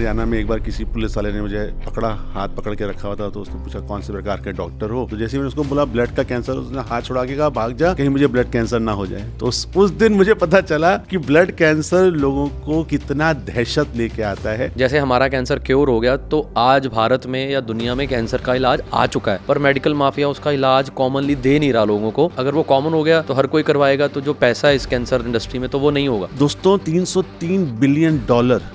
हरियाणा में एक बार किसी पुलिस वाले ने मुझे पकड़ा, हाथ पकड़ के रखा हुआ था, तो उसने पूछा कौन से प्रकार के डॉक्टर हो। तो जैसे मैंने उसको बोला ब्लड का कैंसर, उसने हाथ छुड़ा के कहा भाग जा, कहीं मुझे ब्लड कैंसर ना हो जाए। तो उस दिन मुझे पता चला कि ब्लड कैंसर लोगों को कितना दहशत लेके आता है। जैसे हमारा कैंसर क्योर हो गया, तो आज भारत में या दुनिया में कैंसर का इलाज आ चुका है, पर मेडिकल माफिया उसका इलाज कॉमनली दे नहीं रहा लोगों को। अगर वो कॉमन हो गया तो हर कोई करवाएगा, तो जो पैसा है इस कैंसर इंडस्ट्री में तो वो नहीं होगा। दोस्तों, $303 बिलियन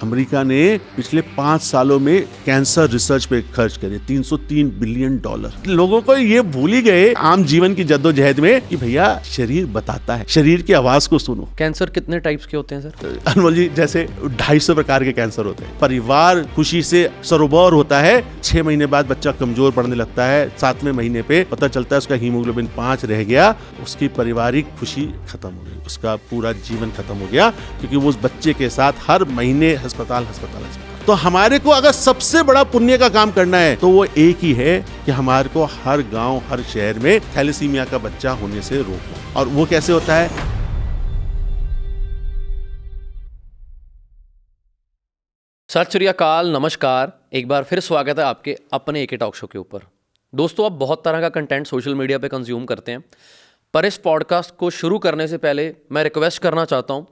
अमेरिका ने पिछले 5 सालों में कैंसर रिसर्च पे खर्च करे। $303 बिलियन। लोगों को ये भूल ही गए आम जीवन की जद्दोजहद में कि भैया शरीर बताता है, शरीर की आवाज को सुनो। कैंसर कितने टाइप्स के होते हैं सर? अनमोल जी, जैसे 250 प्रकार के कैंसर होते हैं। परिवार खुशी से सरोबर होता है, 6 महीने बाद बच्चा कमजोर पड़ने लगता है, 7वें महीने पे पता चलता है उसका हीमोग्लोबिन 5 रह गया, उसकी पारिवारिक खुशी खत्म हो गई, उसका पूरा जीवन खत्म हो गया, क्योंकि वो उस बच्चे के साथ हर महीने अस्पताल। तो हमारे को अगर सबसे बड़ा पुण्य का काम करना है तो वो एक ही है कि हमारे को हर गांव, हर शहर में थैलेसीमिया का बच्चा होने से रोकना। और वो कैसे होता है? सत श्री अकाल, नमस्कार, एक बार फिर स्वागत है आपके अपने एके टॉक शो के ऊपर। दोस्तों, आप बहुत तरह का कंटेंट सोशल मीडिया पे कंज्यूम करते हैं, पर इस पॉडकास्ट को शुरू करने से पहले मैं रिक्वेस्ट करना चाहता हूँ,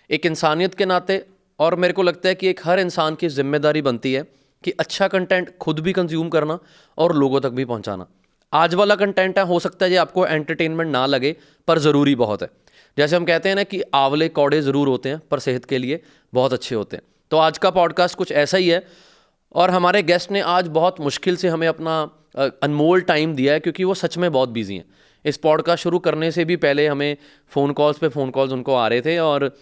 एक इंसानियत के नाते, और मेरे को लगता है कि एक हर इंसान की जिम्मेदारी बनती है कि अच्छा कंटेंट खुद भी कंज्यूम करना और लोगों तक भी पहुँचाना। आज वाला कंटेंट है, हो सकता है ये आपको एंटरटेनमेंट ना लगे, पर ज़रूरी बहुत है। जैसे हम कहते हैं ना कि आंवले कौड़े ज़रूर होते हैं, पर सेहत के लिए बहुत अच्छे होते हैं। तो आज का पॉडकास्ट कुछ ऐसा ही है, और हमारे गेस्ट ने आज बहुत मुश्किल से हमें अपना अनमोल टाइम दिया है, क्योंकि वो सच में बहुत बिजी हैं। इस पॉडकास्ट शुरू करने से भी पहले हमें फ़ोन कॉल्स उनको आ रहे थे, और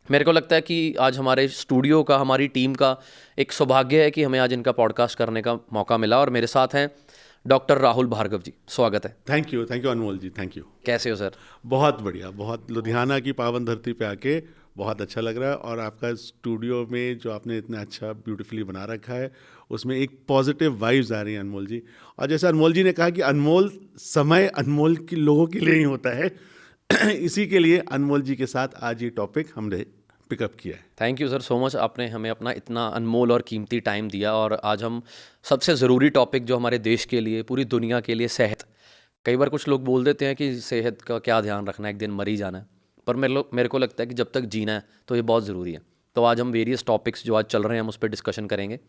मेरे को लगता है कि आज हमारे स्टूडियो का, हमारी टीम का एक सौभाग्य है कि हमें आज इनका पॉडकास्ट करने का मौका मिला। और मेरे साथ हैं डॉक्टर राहुल भार्गव जी। स्वागत है। Thank you Anmol ji, thank you. कैसे हो सर? बहुत बढ़िया, बहुत लुधियाना की पावन धरती पे आके बहुत अच्छा लग रहा है। और आपका स्टूडियो में जो आपने इतना अच्छा ब्यूटीफुली बना रखा है, उसमें एक पॉजिटिव वाइब्स आ रही हैं अनमोल जी। और जैसे अनमोल जी ने कहा कि अनमोल समय अनमोल के लोगों के लिए ही होता है, इसी के लिए अनमोल जी के साथ आज ये टॉपिक हमने पिकअप किया है। Thank you sir so much, आपने हमें अपना इतना अनमोल और कीमती टाइम दिया। और आज हम सबसे ज़रूरी टॉपिक जो हमारे देश के लिए, पूरी दुनिया के लिए, सेहत। कई बार कुछ लोग बोल देते हैं कि सेहत का क्या ध्यान रखना है, एक दिन मर ही जाना है, पर मेरे को लगता है कि जब तक जीना है तो ये बहुत ज़रूरी है। तो आज हम वेरियस टॉपिक्स जो आज चल रहे हैं हम उस पर डिस्कशन करेंगे।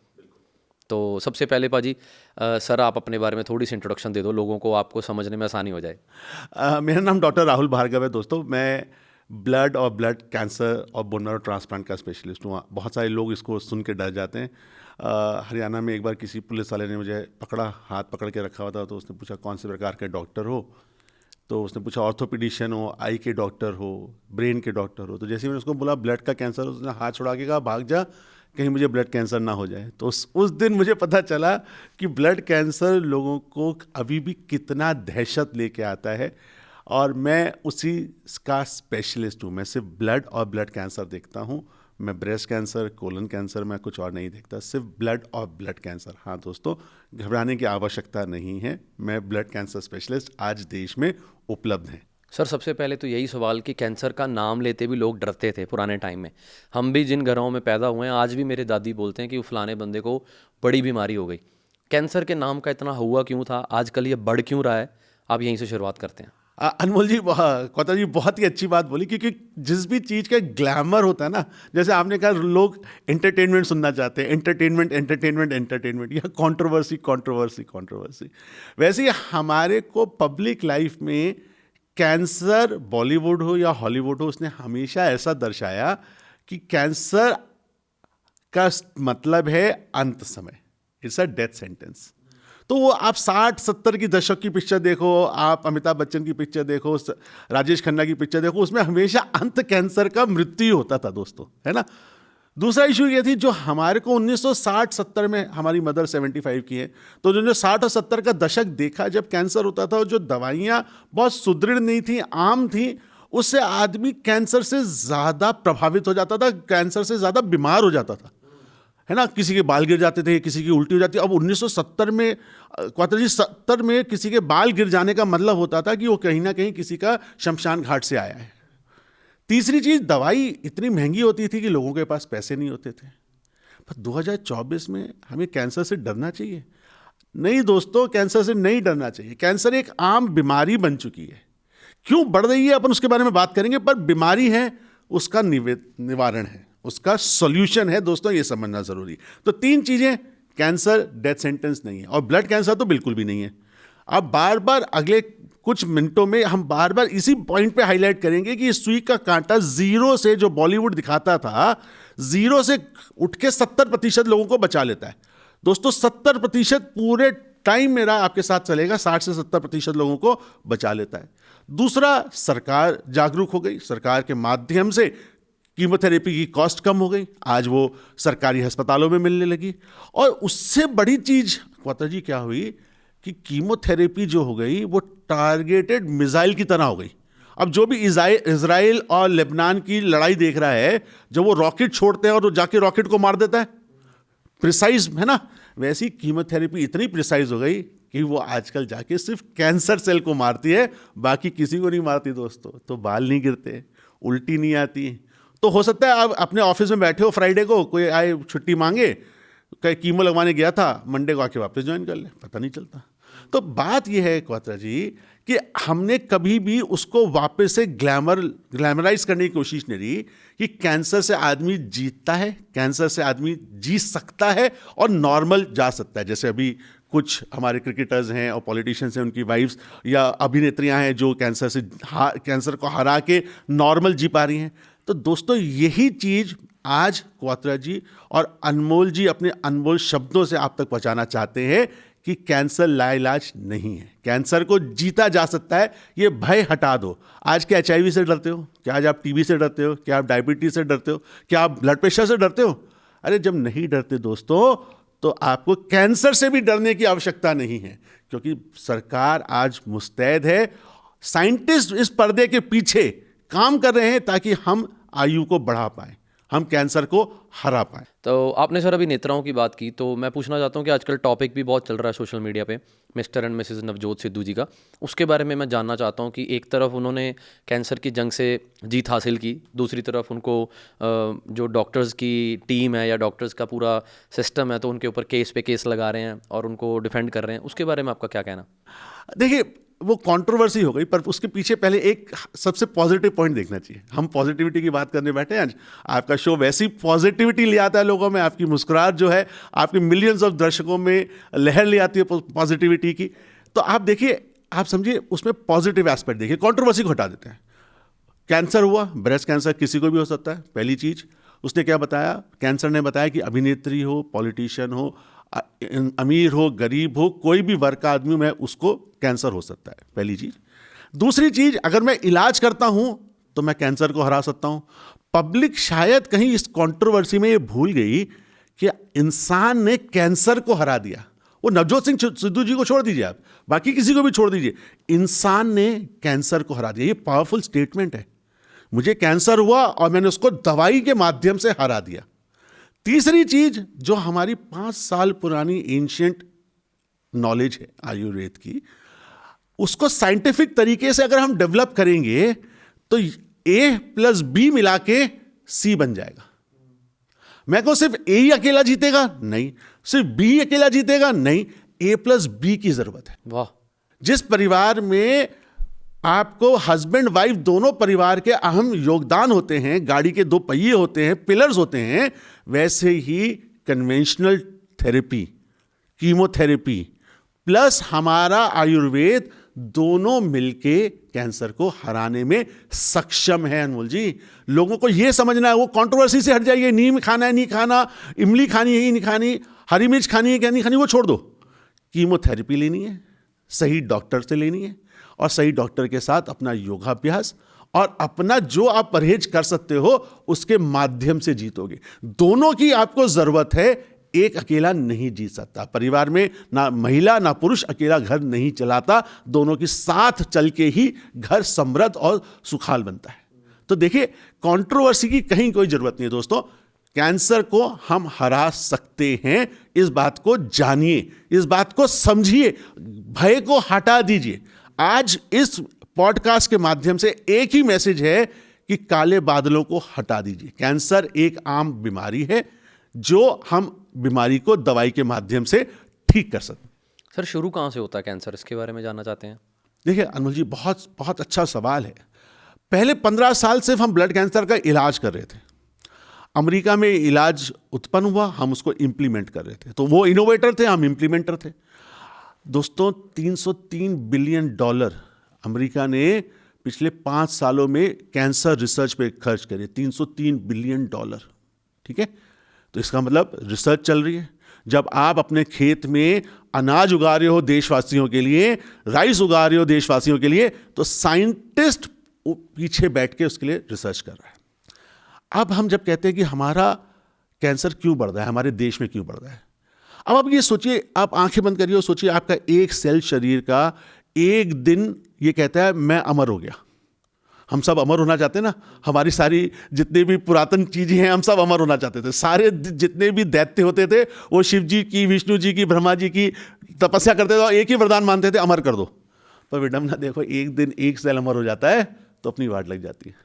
तो सबसे पहले पाजी, सर आप अपने बारे में थोड़ी सी इंट्रोडक्शन दे दो, लोगों को आपको समझने में आसानी हो जाए। मेरा नाम डॉक्टर राहुल भार्गव है। दोस्तों, मैं ब्लड और ब्लड कैंसर और बोन मैरो ट्रांसप्लांट का स्पेशलिस्ट हूँ। बहुत सारे लोग इसको सुन के डर जाते हैं। हरियाणा में एक बार किसी पुलिस वाले ने मुझे पकड़ा, हाथ पकड़ के रखा हुआ था, तो उसने पूछा कौन से प्रकार के डॉक्टर हो। तो उसने पूछा ऑर्थोपेडिशियन हो, आई के डॉक्टर हो, ब्रेन के डॉक्टर हो। तो जैसे मैंने उसको बोला ब्लड का कैंसर, उसने हाथ छुड़ा के कहा भाग जा, कहीं मुझे ब्लड कैंसर ना हो जाए। तो उस दिन मुझे पता चला कि ब्लड कैंसर लोगों को अभी भी कितना दहशत लेके आता है, और मैं उसी का स्पेशलिस्ट हूँ। मैं सिर्फ ब्लड और ब्लड कैंसर देखता हूँ। मैं ब्रेस्ट कैंसर, कोलन कैंसर, मैं कुछ और नहीं देखता, सिर्फ ब्लड और ब्लड कैंसर। हाँ दोस्तों, घबराने की आवश्यकता नहीं है, मैं ब्लड कैंसर स्पेशलिस्ट आज देश में उपलब्ध हैं। सर सबसे पहले तो यही सवाल कि कैंसर का नाम लेते भी लोग डरते थे पुराने टाइम में। हम भी जिन घरों में पैदा हुए हैं, आज भी मेरे दादी बोलते हैं कि फलाने बंदे को बड़ी बीमारी हो गई। कैंसर के नाम का इतना हुआ क्यों था, आजकल ये बढ़ क्यों रहा है? आप यहीं से शुरुआत करते हैं। अनमोल जी, कौता जी बहुत ही अच्छी बात बोली, क्योंकि जिस भी चीज़ का ग्लैमर होता है ना, जैसे आपने कहा लोग एंटरटेनमेंट सुनना चाहते हैं, एंटरटेनमेंट, या कंट्रोवर्सी। वैसे ही हमारे को पब्लिक लाइफ में कैंसर, बॉलीवुड हो या हॉलीवुड हो, उसने हमेशा ऐसा दर्शाया कि कैंसर का मतलब है अंत समय, इट्स अ डेथ सेंटेंस। तो वो आप 60-70 की दशक की पिक्चर देखो, आप अमिताभ बच्चन की पिक्चर देखो, राजेश खन्ना की पिक्चर देखो, उसमें हमेशा अंत कैंसर का मृत्यु होता था दोस्तों, है ना। दूसरा इशू ये थी, जो हमारे को 1960-70 में, हमारी मदर 75 की है, तो जो 60 और 70 का दशक देखा, जब कैंसर होता था, जो दवाइयाँ बहुत सुदृढ़ नहीं थी, आम थी, उससे आदमी कैंसर से ज़्यादा प्रभावित हो जाता था, कैंसर से ज़्यादा बीमार हो जाता था, है ना। किसी के बाल गिर जाते थे, किसी की उल्टी हो जाती। अब 1970 में, 70 में किसी के बाल गिर जाने का मतलब होता था कि वो कहीं ना कहीं किसी का शमशान घाट से आया है। तीसरी चीज़, दवाई इतनी महंगी होती थी कि लोगों के पास पैसे नहीं होते थे। पर 2024 में हमें कैंसर से डरना चाहिए? नहीं दोस्तों, कैंसर से नहीं डरना चाहिए। कैंसर एक आम बीमारी बन चुकी है। क्यों बढ़ रही है अपन उसके बारे में बात करेंगे, पर बीमारी है, उसका निवारण है, उसका सॉल्यूशन है दोस्तों, ये समझना जरूरी। तो 3 चीजें, कैंसर डेथ सेंटेंस नहीं है, और ब्लड कैंसर तो बिल्कुल भी नहीं है। अब बार बार अगले कुछ मिनटों में हम बार बार इसी पॉइंट पे हाईलाइट करेंगे कि सुई का कांटा 0 से, जो बॉलीवुड दिखाता था, 0 से उठ के 70% लोगों को बचा लेता है। दोस्तों 70% पूरे टाइम मेरा आपके साथ चलेगा, 60 से 70% लोगों को बचा लेता है। दूसरा, सरकार जागरूक हो गई, सरकार के माध्यम से कीमोथेरेपी की कॉस्ट कम हो गई, आज वो सरकारी अस्पतालों में मिलने लगी। और उससे बड़ी चीज क्वात्रा जी क्या हुई कि कीमोथेरेपी जो हो गई वो टारगेटेड मिसाइल की तरह हो गई। अब जो भी इजराइल और लेबनान की लड़ाई देख रहा है, जब वो रॉकेट छोड़ते हैं और वो जाके रॉकेट को मार देता है, प्रिसाइज है ना, वैसी कीमोथेरेपी इतनी प्रिसाइज हो गई कि वो आजकल जाके सिर्फ कैंसर सेल को मारती है, बाकी किसी को नहीं मारती दोस्तों। तो बाल नहीं गिरते, उल्टी नहीं आती। तो हो सकता है आप अपने ऑफिस में बैठे हो, फ्राइडे को कोई आए छुट्टी मांगे, कहीं कीमो लगवाने गया था, मंडे को आके वापस ज्वाइन कर ले, पता नहीं चलता। तो बात यह है क्वात्रा जी कि हमने कभी भी उसको वापस से ग्लैमराइज करने की कोशिश नहीं की कि कैंसर से आदमी जीतता है, कैंसर से आदमी जी सकता है और नॉर्मल जा सकता है। जैसे अभी कुछ हमारे क्रिकेटर्स हैं और पॉलिटिशियंस हैं, उनकी वाइफ्स या अभिनेत्रियां हैं जो कैंसर को हरा के नॉर्मल जी पा रही हैं। तो दोस्तों यही चीज़ आज क्वात्रा जी और अनमोल जी अपने अनमोल शब्दों से आप तक पहुंचाना चाहते हैं कि कैंसर लाइलाज नहीं है, कैंसर को जीता जा सकता है। ये भय हटा दो। आज क्या HIV से डरते हो? क्या आज आप TB से डरते हो? क्या आप डायबिटीज से डरते हो? क्या आप ब्लड प्रेशर से डरते हो? अरे जब नहीं डरते दोस्तों, तो आपको कैंसर से भी डरने की आवश्यकता नहीं है, क्योंकि सरकार आज मुस्तैद है, साइंटिस्ट इस पर्दे के पीछे काम कर रहे हैं ताकि हम आयु को बढ़ा पाए, हम कैंसर को हरा पाए। तो आपने सर अभी नेताओं की बात की, तो मैं पूछना चाहता हूँ कि आजकल टॉपिक भी बहुत चल रहा है सोशल मीडिया पे, mister and missus Navjot Sidhu ji का। उसके बारे में मैं जानना चाहता हूँ कि एक तरफ उन्होंने कैंसर की जंग से जीत हासिल की, दूसरी तरफ उनको जो डॉक्टर्स की टीम है या डॉक्टर्स का पूरा सिस्टम है, तो उनके ऊपर केस पे केस लगा रहे हैं और उनको डिफेंड कर रहे हैं। उसके बारे में आपका क्या कहना? देखिए, वो कंट्रोवर्सी हो गई, पर उसके पीछे पहले एक सबसे पॉजिटिव पॉइंट देखना चाहिए। हम पॉजिटिविटी की बात करने बैठे हैं आज, आपका शो वैसी पॉजिटिविटी ले आता है लोगों में, आपकी मुस्कुराहट जो है आपके मिलियंस ऑफ दर्शकों में लहर ले आती है पॉजिटिविटी की। तो आप देखिए, आप समझिए उसमें पॉजिटिव एस्पेक्ट देखिए, कंट्रोवर्सी को हटा देते हैं। कैंसर हुआ, ब्रेस्ट कैंसर किसी को भी हो सकता है। पहली चीज उसने क्या बताया, कैंसर ने बताया कि अभिनेत्री हो, पॉलिटिशियन हो, अमीर हो, गरीब हो, कोई भी वर्ग का आदमी मैं उसको कैंसर हो सकता है, पहली चीज। दूसरी चीज, अगर मैं इलाज करता हूं तो मैं कैंसर को हरा सकता हूं। पब्लिक शायद कहीं इस कंट्रोवर्सी में ये भूल गई कि इंसान ने कैंसर को हरा दिया। वो नवजोत सिंह सिद्धू जी को छोड़ दीजिए, आप बाकी किसी को भी छोड़ दीजिए, इंसान ने कैंसर को हरा दिया। ये पावरफुल स्टेटमेंट है। मुझे कैंसर हुआ और मैंने उसको दवाई के माध्यम से हरा दिया। तीसरी चीज, जो हमारी 5 साल पुरानी एंशिएंट नॉलेज है आयुर्वेद की, उसको साइंटिफिक तरीके से अगर हम डेवलप करेंगे तो A+B मिला के C बन जाएगा। मैं कहूं सिर्फ A ही अकेला जीतेगा? नहीं। सिर्फ B अकेला जीतेगा? नहीं। A+B की जरूरत है। वाह। जिस परिवार में आपको हस्बैंड वाइफ दोनों परिवार के अहम योगदान होते हैं, गाड़ी के 2 पहिए होते हैं, पिलर्स होते हैं, वैसे ही कन्वेंशनल थेरेपी, कीमोथेरेपी प्लस हमारा आयुर्वेद दोनों मिलके कैंसर को हराने में सक्षम है। अनमोल जी, लोगों को यह समझना है, वो कंट्रोवर्सी से हट जाइए। नीम खाना है नहीं खाना, इमली खानी है नहीं खानी, हरी मिर्च खानी है क्या नहीं खानी, वो छोड़ दो। कीमोथेरेपी लेनी है, सही डॉक्टर से लेनी है, और सही डॉक्टर के साथ अपना योगाभ्यास और अपना जो आप परहेज कर सकते हो उसके माध्यम से जीतोगे। दोनों की आपको जरूरत है, एक अकेला नहीं जीत सकता। परिवार में ना महिला ना पुरुष अकेला घर नहीं चलाता, दोनों के साथ चल के ही घर समृद्ध और सुखाल बनता है। तो देखिए, कंट्रोवर्सी की कहीं कोई जरूरत नहीं है दोस्तों। कैंसर को हम हरा सकते हैं, इस बात को जानिए, इस बात को समझिए, भय को हटा दीजिए। आज इस पॉडकास्ट के माध्यम से एक ही मैसेज है कि काले बादलों को हटा दीजिए। कैंसर एक आम बीमारी है जो हम बीमारी को दवाई के माध्यम से ठीक कर सकते। सर शुरू कहाँ से होता है कैंसर, इसके बारे में जानना चाहते हैं। देखिए अनमोल जी, बहुत बहुत अच्छा सवाल है। पहले 15 साल सिर्फ हम ब्लड कैंसर का इलाज कर रहे थे। अमेरिका में इलाज उत्पन्न हुआ, हम उसको इम्प्लीमेंट कर रहे थे। तो वो इनोवेटर थे, हम इम्प्लीमेंटर थे। दोस्तों, $303 बिलियन अमेरिका ने पिछले 5 सालों में कैंसर रिसर्च पे खर्च करे। $303 बिलियन, ठीक है। तो इसका मतलब रिसर्च चल रही है। जब आप अपने खेत में अनाज उगा रहे हो देशवासियों के लिए, राइस उगा रहे हो देशवासियों के लिए, तो साइंटिस्ट पीछे बैठ के उसके लिए रिसर्च कर रहा है। अब हम जब कहते हैं कि हमारा कैंसर क्यों बढ़ रहा है, हमारे देश में क्यों बढ़ रहा है, अब आप ये सोचिए, आप आंखें बंद करिए और सोचिए, आपका एक सेल शरीर का एक दिन ये कहता है मैं अमर हो गया। हम सब अमर होना चाहते हैं ना। हमारी सारी जितने भी पुरातन चीजें हैं, हम सब अमर होना चाहते थे। सारे जितने भी दैत्य होते थे, वो शिव जी की, विष्णु जी की, ब्रह्मा जी की तपस्या करते थे और एक ही वरदान मानते थे, अमर कर दो। पर विडम्बना देखो, एक दिन एक सेल अमर हो जाता है तो अपनी वाट लग जाती है।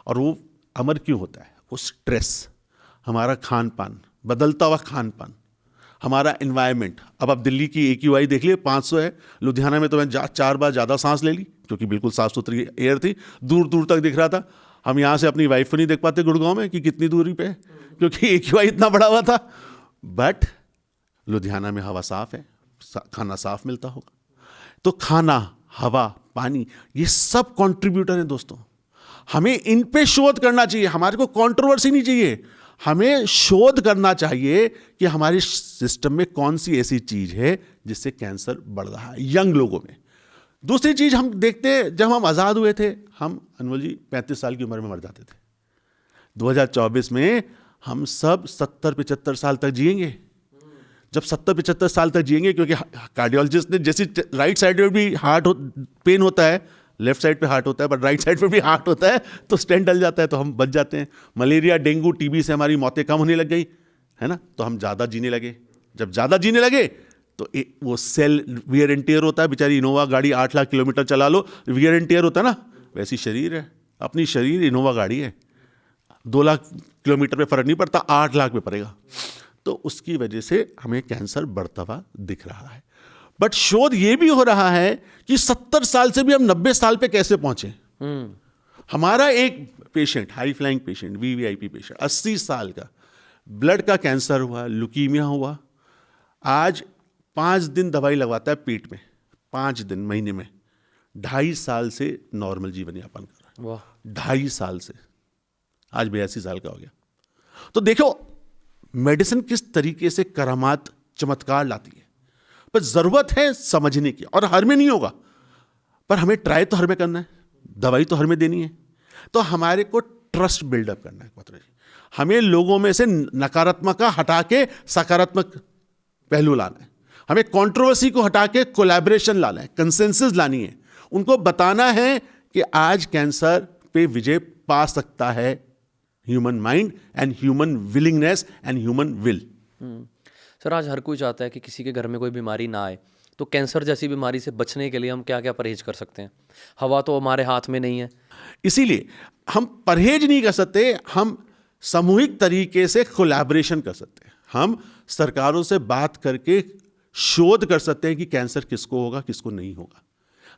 और वो अमर क्यों होता है? वो स्ट्रेस, हमारा खान पान, बदलता हुआ खान पान, हमारा एनवायरनमेंट। अब आप दिल्ली की AQI देख लिए, 500 है। लुधियाना में तो मैं 4 बार ज़्यादा सांस ले ली, क्योंकि बिल्कुल साफ सुथरी एयर थी, दूर दूर तक दिख रहा था। हम यहाँ से अपनी वाइफ को नहीं देख पाते गुड़गांव में कि कितनी दूरी पे है, क्योंकि AQI इतना बढ़ा हुआ था। बट लुधियाना में हवा साफ है, खाना साफ मिलता होगा। तो खाना, हवा, पानी, ये सब कॉन्ट्रीब्यूटर हैं दोस्तों। हमें इन पे शोध करना चाहिए। हमारे को कंट्रोवर्सी नहीं चाहिए, हमें शोध करना चाहिए कि हमारे सिस्टम में कौन सी ऐसी चीज है जिससे कैंसर बढ़ रहा है यंग लोगों में। दूसरी चीज हम देखते हैं, जब हम आज़ाद हुए थे, हम अनमोल जी 35 साल की उम्र में मर जाते थे। 2024 में हम सब 70-75 साल तक जिएंगे। जब 70-75 साल तक जिएंगे, क्योंकि कार्डियोलॉजिस्ट ने जैसे राइट साइड में भी हार्ट पेन होता है, लेफ्ट साइड पे हार्ट होता है, बट राइट साइड पे भी हार्ट होता है, तो स्टेंट डल जाता है तो हम बच जाते हैं। मलेरिया, डेंगू, TB से हमारी मौतें कम होने लग गई है ना, तो हम ज़्यादा जीने लगे। जब ज़्यादा जीने लगे तो वो सेल वियर एंड टियर होता है। बेचारी इनोवा गाड़ी 8 लाख किलोमीटर चला लो, वियर एंड टियर होता है ना, वैसी शरीर है अपनी। शरीर इनोवा गाड़ी है, 2 लाख किलोमीटर पे फर्क नहीं पड़ता, 8 लाख पे पड़ेगा। तो उसकी वजह से हमें कैंसर बढ़ता हुआ दिख रहा है। बट शोध ये भी हो रहा है कि 70 साल से भी हम 90 साल पे कैसे पहुंचे। हमारा एक patient, high flying patient, VVIP patient, 80 साल का, ब्लड का कैंसर हुआ, ल्यूकीमिया हुआ, आज 5 दिन दवाई लगवाता है पेट में, 5 दिन महीने में, 2.5 साल से नॉर्मल जीवन यापन कर रहा है। वाह, 2.5 साल से आज 82 साल का हो गया। तो देखो मेडिसिन किस तरीके से करामात, चमत्कार लाती है। पर जरूरत है समझने की, और हर में नहीं होगा, पर हमें ट्राई तो हर में करना है, दवाई तो हर में देनी है। तो हमारे को ट्रस्ट बिल्डअप करना है क्वात्रा जी। हमें लोगों में से नकारात्मक का हटा के सकारात्मक पहलू लाना है। हमें कंट्रोवर्सी को हटा के कोलैबोरेशन लाना है, कंसेंसस लानी है। उनको बताना है कि आज कैंसर पे विजय पा सकता है human mind and human willingness and human will. Sir आज हर कोई चाहता है कि किसी के घर में कोई बीमारी ना आए, तो कैंसर जैसी बीमारी से बचने के लिए हम क्या क्या परहेज कर सकते हैं? हवा तो हमारे हाथ में नहीं है, इसीलिए हम परहेज नहीं कर सकते, हम सामूहिक तरीके से कोलैबोरेशन कर सकते हैं। हम सरकारों से बात करके शोध कर सकते हैं कि कैंसर किसको होगा, किसको नहीं होगा,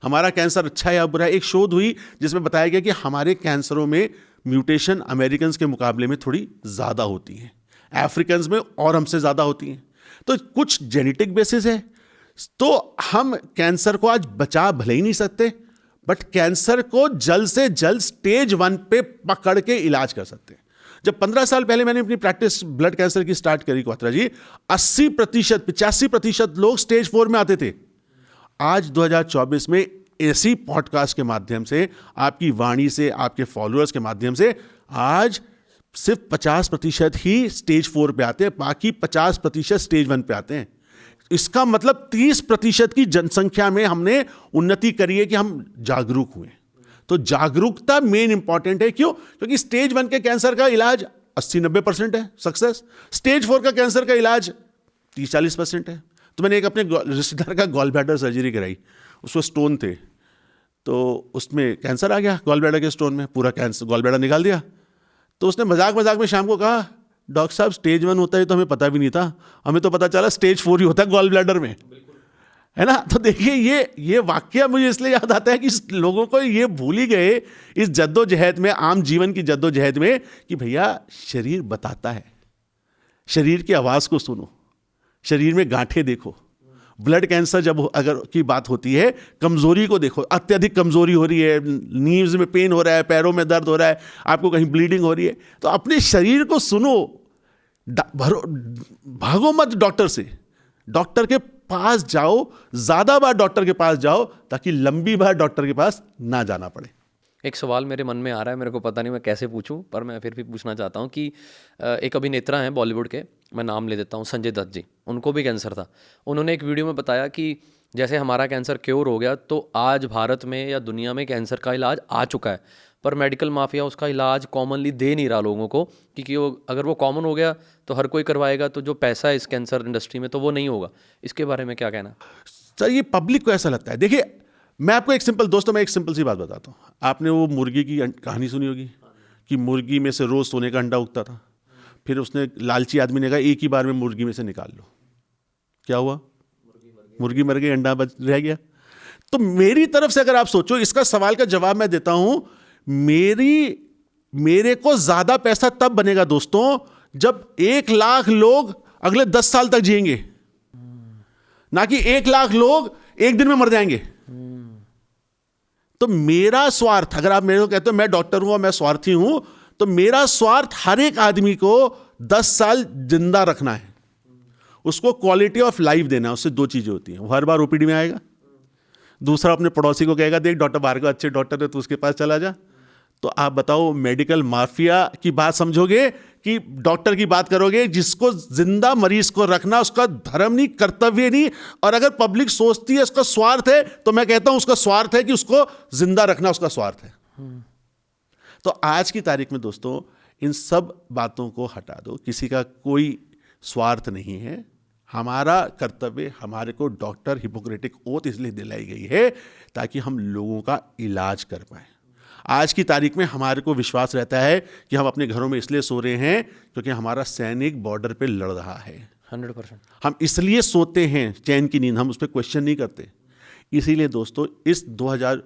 हमारा कैंसर अच्छा है या बुरा है। एक शोध हुई जिसमें बताया गया कि हमारे कैंसरों में म्यूटेशन अमेरिकन के मुकाबले में थोड़ी ज़्यादा होती हैं, अफ्रीकन में और हमसे ज़्यादा होती हैं। तो कुछ जेनेटिक बेसिस है। तो हम कैंसर को आज बचा भले ही नहीं सकते, बट कैंसर को जल्द से जल्द स्टेज 1 पे पकड़ के इलाज कर सकते हैं। जब 15 साल पहले मैंने अपनी प्रैक्टिस ब्लड कैंसर की स्टार्ट करी क्वात्रा जी, 80%, 85% लोग स्टेज 4 में आते थे। आज 2024 में ऐसी पॉडकास्ट के माध्यम से, आपकी वाणी से, आपके फॉलोअर्स के माध्यम से, आज सिर्फ 50% ही स्टेज 4 पे आते हैं, बाकी 50% स्टेज 1 पे आते हैं। इसका मतलब 30% की जनसंख्या में हमने उन्नति करी है कि हम जागरूक हुए। तो जागरूकता मेन इंपॉर्टेंट है। क्यों? क्योंकि स्टेज 1 के कैंसर का इलाज 80-90% है सक्सेस, स्टेज 4 का कैंसर का इलाज 30-40% है। तो मैंने एक अपने रिश्तेदार का गॉल ब्लैडर सर्जरी कराई, उसको स्टोन थे, तो उसमें कैंसर आ गया गॉल ब्लैडर के स्टोन में, पूरा कैंसर गॉल ब्लैडर निकाल दिया। तो उसने मजाक मजाक में शाम को कहा डॉक्टर साहब स्टेज 1 होता है तो हमें पता भी नहीं था, हमें तो पता चला स्टेज 4 ही होता है गॉल ब्लैडर में, है ना। तो देखिए ये वाकया मुझे इसलिए याद आता है कि लोगों को ये भूल ही गए इस जद्दोजहद में, आम जीवन की जद्दोजहद में, कि भैया शरीर बताता है, शरीर की आवाज़ को सुनो, शरीर में गांठें देखो। ब्लड कैंसर जब अगर की बात होती है, कमजोरी को देखो, अत्यधिक कमजोरी हो रही है, नीव्स में पेन हो रहा है, पैरों में दर्द हो रहा है, आपको कहीं ब्लीडिंग हो रही है, तो अपने शरीर को सुनो, भागो मत डॉक्टर से, डॉक्टर के पास जाओ, ज्यादा बार डॉक्टर के पास जाओ ताकि लंबी बार डॉक्टर के पास ना जाना पड़े। एक सवाल मेरे मन में आ रहा है, मेरे को पता नहीं मैं कैसे पूछूं, पर मैं फिर भी पूछना चाहता हूं कि एक अभिनेता हैं बॉलीवुड के, मैं नाम ले देता हूं, संजय दत्त जी, उनको भी कैंसर था। उन्होंने एक वीडियो में बताया कि जैसे हमारा कैंसर क्योर हो गया, तो आज भारत में या दुनिया में कैंसर का इलाज आ चुका है, पर मेडिकल माफिया उसका इलाज कॉमनली दे नहीं रहा लोगों को, क्योंकि वो अगर वो कॉमन हो गया तो हर कोई करवाएगा, तो जो पैसा है इस कैंसर इंडस्ट्री में तो वो नहीं होगा। इसके बारे में क्या कहना? सर ये पब्लिक को ऐसा लगता है, देखिए मैं आपको एक सिंपल सी बात बताता हूँ। आपने वो मुर्गी की कहानी सुनी होगी कि मुर्गी में से रोज सोने का अंडा उगता था, फिर उसने लालची आदमी ने कहा एक ही बार में मुर्गी में से निकाल लो, क्या हुआ? मुर्गी मर गई, अंडा बच रह गया। तो मेरी तरफ से अगर आप सोचो, इसका सवाल का जवाब मैं देता हूं, मेरे को ज्यादा पैसा तब बनेगा दोस्तों जब 1 लाख लोग अगले 10 साल तक जिएंगे, ना कि 1 लाख लोग एक दिन में मर जाएंगे। तो मेरा स्वार्थ, अगर आप मेरे को कहते हो मैं डॉक्टर हूं और मैं स्वार्थी हूं, तो मेरा स्वार्थ हर एक आदमी को 10 साल जिंदा रखना है, उसको क्वालिटी ऑफ लाइफ देना है। उससे 2 चीजें होती हैं, वो हर बार ओपीडी में आएगा, दूसरा अपने पड़ोसी को कहेगा देख डॉक्टर भार्गव अच्छे डॉक्टर है, तू उसके पास चला जा। तो आप बताओ मेडिकल माफिया की बात समझोगे कि डॉक्टर की बात करोगे? जिसको जिंदा मरीज को रखना उसका धर्म नहीं, कर्तव्य नहीं, और अगर पब्लिक सोचती है उसका स्वार्थ है, तो मैं कहता हूं उसका स्वार्थ है कि उसको जिंदा रखना उसका स्वार्थ है। तो आज की तारीख में दोस्तों इन सब बातों को हटा दो, किसी का कोई स्वार्थ नहीं है। हमारा कर्तव्य, हमारे को डॉक्टर हिपोक्रेटिक ओथ इसलिए दिलाई गई है ताकि हम लोगों का इलाज कर पाए। आज की तारीख में हमारे को विश्वास रहता है कि हम अपने घरों में इसलिए सो रहे हैं क्योंकि हमारा सैनिक बॉर्डर पे लड़ रहा है। 100% हम इसलिए सोते हैं चैन की नींद, हम उस पर क्वेश्चन नहीं करते। इसीलिए दोस्तों इस 2000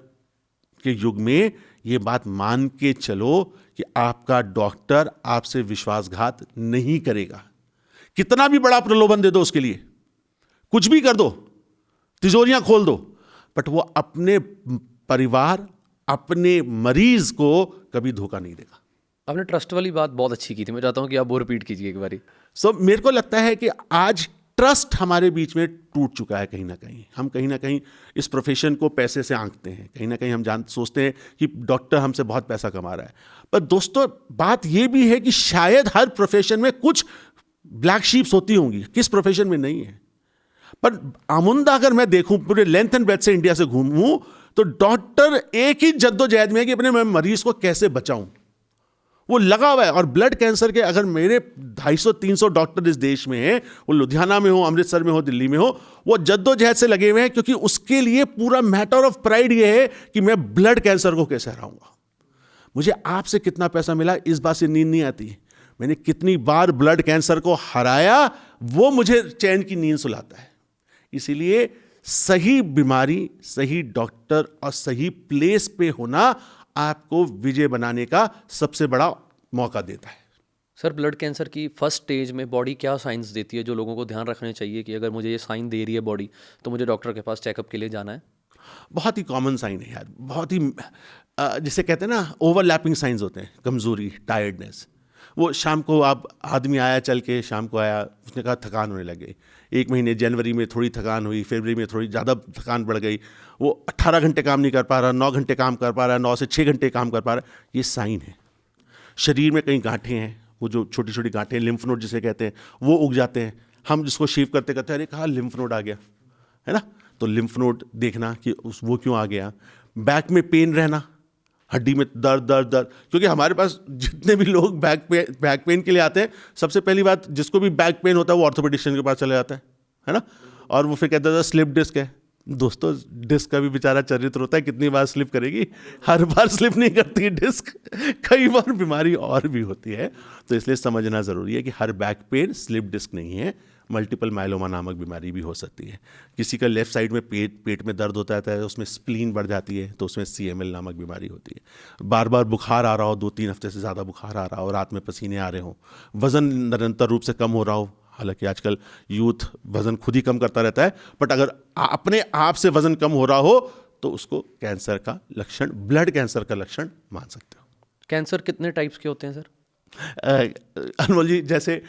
के युग में ये बात मान के चलो कि आपका डॉक्टर आपसे विश्वासघात नहीं करेगा। कितना भी बड़ा प्रलोभन दे दो उसके लिए, कुछ भी कर दो, तिजोरियां खोल दो, बट वो अपने परिवार, अपने मरीज को कभी धोखा नहीं देगा। आपने ट्रस्ट वाली बात बहुत अच्छी की थी, मैं चाहता हूं कि आप वो रिपीट कीजिए एक बारी। मेरे को लगता है कि आज ट्रस्ट हमारे बीच में टूट चुका है कहीं ना कहीं। हम कहीं ना कहीं इस प्रोफेशन को पैसे से आंकते हैं, कहीं ना कहीं हम सोचते हैं कि डॉक्टर हमसे बहुत पैसा कमा रहा है। पर दोस्तों बात यह भी है कि शायद हर प्रोफेशन में कुछ ब्लैक शीप्स होती होंगी, किस प्रोफेशन में नहीं है। पर आमुंदा अगर मैं देखूं, पूरे लेंथ एंड ब्रेथ से इंडिया से घूमूं, तो डॉक्टर एक ही जद्दोजहद में है कि अपने मरीज को कैसे बचाऊं, वो लगा हुआ है। और ब्लड कैंसर के अगर मेरे 250-300 डॉक्टर इस देश में हैं, वो लुधियाना में हो, अमृतसर में हो, दिल्ली में हो, वो जद्दोजहद से लगे हुए हैं क्योंकि उसके लिए पूरा मैटर ऑफ प्राइड ये है कि मैं ब्लड कैंसर को कैसे हराऊंगा। मुझे आपसे कितना पैसा मिला इस बात से नींद नहीं आती, मैंने कितनी बार ब्लड कैंसर को हराया वो मुझे चैन की नींद सुलाता है। इसीलिए सही बीमारी, सही डॉक्टर और सही प्लेस पे होना आपको विजय बनाने का सबसे बड़ा मौका देता है। सर ब्लड कैंसर की फर्स्ट स्टेज में बॉडी क्या साइंस देती है जो लोगों को ध्यान रखने चाहिए कि अगर मुझे ये साइन दे रही है बॉडी तो मुझे डॉक्टर के पास चेकअप के लिए जाना है? बहुत ही कॉमन साइन है यार, बहुत ही जिसे कहते हैं ना ओवरलैपिंग साइंस होते हैं। कमजोरी, टायर्डनेस, वो शाम को आप आदमी आया चल के, शाम को आया, उसने कहा थकान होने लग गई। 1 महीने जनवरी में थोड़ी थकान हुई, फरवरी में थोड़ी ज़्यादा थकान बढ़ गई, वो 18 घंटे काम नहीं कर पा रहा, 9 घंटे काम कर पा रहा है, 9 से 6 घंटे काम कर पा रहा है। ये साइन है। शरीर में कहीं गांठें हैं, वो जो छोटी छोटी गांठें, लिम्फ नोड जिसे कहते हैं, वो उग जाते हैं। हम जिसको शेव करते करते अरे कहा लिम्फ नोड आ गया है ना, तो लिम्फ नोड देखना कि वो क्यों आ गया। बैक में पेन रहना, हड्डी में दर्द दर्द दर्द, क्योंकि हमारे पास जितने भी लोग बैक पेन के लिए आते हैं, सबसे पहली बात जिसको भी बैक पेन होता है वो ऑर्थोपेडिशियन के पास चले जाता है ना, और वो फिर कहता है स्लिप डिस्क है, दोस्तों डिस्क का भी बेचारा चरित्र होता है, कितनी बार स्लिप करेगी, हर बार स्लिप नहीं करती डिस्क, कई बार बीमारी और भी होती है। तो इसलिए समझना ज़रूरी है कि हर बैक पेन स्लिप डिस्क नहीं है, मल्टीपल माइलोमा नामक बीमारी भी हो सकती है। किसी का लेफ्ट साइड में पेट में दर्द होता है, उसमें स्प्लीन बढ़ जाती है, तो उसमें CML नामक बीमारी होती है। बार बार बुखार आ रहा हो, 2-3 हफ्ते से ज़्यादा बुखार आ रहा हो, रात में पसीने आ रहे हो, वज़न निरंतर रूप से कम हो रहा हो, हालांकि आजकल यूथ वज़न खुद ही कम करता रहता है, बट अगर अपने आप से वज़न कम हो रहा हो तो उसको कैंसर का लक्षण, ब्लड कैंसर का लक्षण मान सकते हो। कैंसर कितने टाइप्स के होते हैं सर? अनमोल जी, जैसे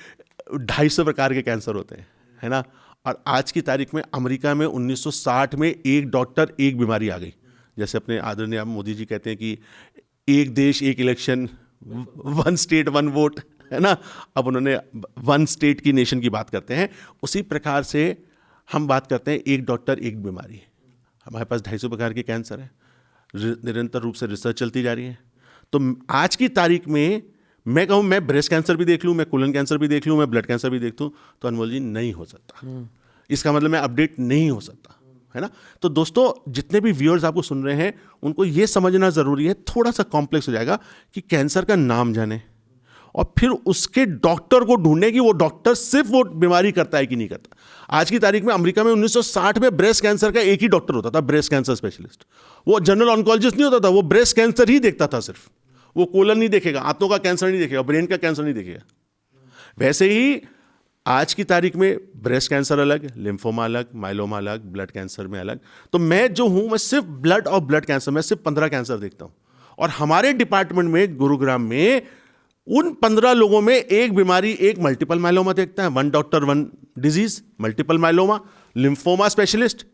250 प्रकार के कैंसर होते हैं, है ना। और आज की तारीख में अमेरिका में 1960 में एक डॉक्टर एक बीमारी आ गई। जैसे अपने आदरणीय मोदी जी कहते हैं कि एक देश एक इलेक्शन, 1 स्टेट 1 वोट, है ना। अब उन्होंने 1 स्टेट की नेशन की बात करते हैं। उसी प्रकार से हम बात करते हैं एक डॉक्टर एक बीमारी। हमारे पास 250 प्रकार के कैंसर है, निरंतर रूप से रिसर्च चलती जा रही है। तो आज की तारीख में मैं कहूँ, मैं ब्रेस्ट कैंसर भी देख लूँ, मैं कोलन कैंसर भी देख लूँ, मैं ब्लड कैंसर भी देख लूँ, तो अनमोल जी नहीं हो सकता। इसका मतलब मैं अपडेट नहीं हो सकता, है ना। तो दोस्तों जितने भी व्यूअर्स आपको सुन रहे हैं उनको ये समझना ज़रूरी है, थोड़ा सा कॉम्प्लेक्स हो जाएगा, कि कैंसर का नाम जाने और फिर उसके डॉक्टर को ढूंढने कि वो डॉक्टर सिर्फ वो बीमारी करता है कि नहीं करता। आज की तारीख में अमेरिका में 1960 में ब्रेस्ट कैंसर का एक ही डॉक्टर होता था, ब्रेस्ट कैंसर स्पेशलिस्ट। वो जनरल ऑन्कोलॉजिस्ट नहीं होता था, वो ब्रेस्ट कैंसर ही देखता था सिर्फ। वो कोलन नहीं देखेगा, आंतों का कैंसर नहीं देखेगा, ब्रेन का कैंसर नहीं देखेगा। वैसे ही आज की तारीख में ब्रेस्ट कैंसर अलग, लिम्फोमा अलग, माइलोमा अलग, ब्लड कैंसर में अलग। तो मैं जो हूं, मैं सिर्फ ब्लड और ब्लड कैंसर में सिर्फ 15 कैंसर देखता हूं। और हमारे डिपार्टमेंट में गुरुग्राम में उन 15 लोगों में एक बीमारी, एक मल्टीपल माइलोमा देखता है, 1 doctor 1 disease, multiple myeloma, lymphoma specialist,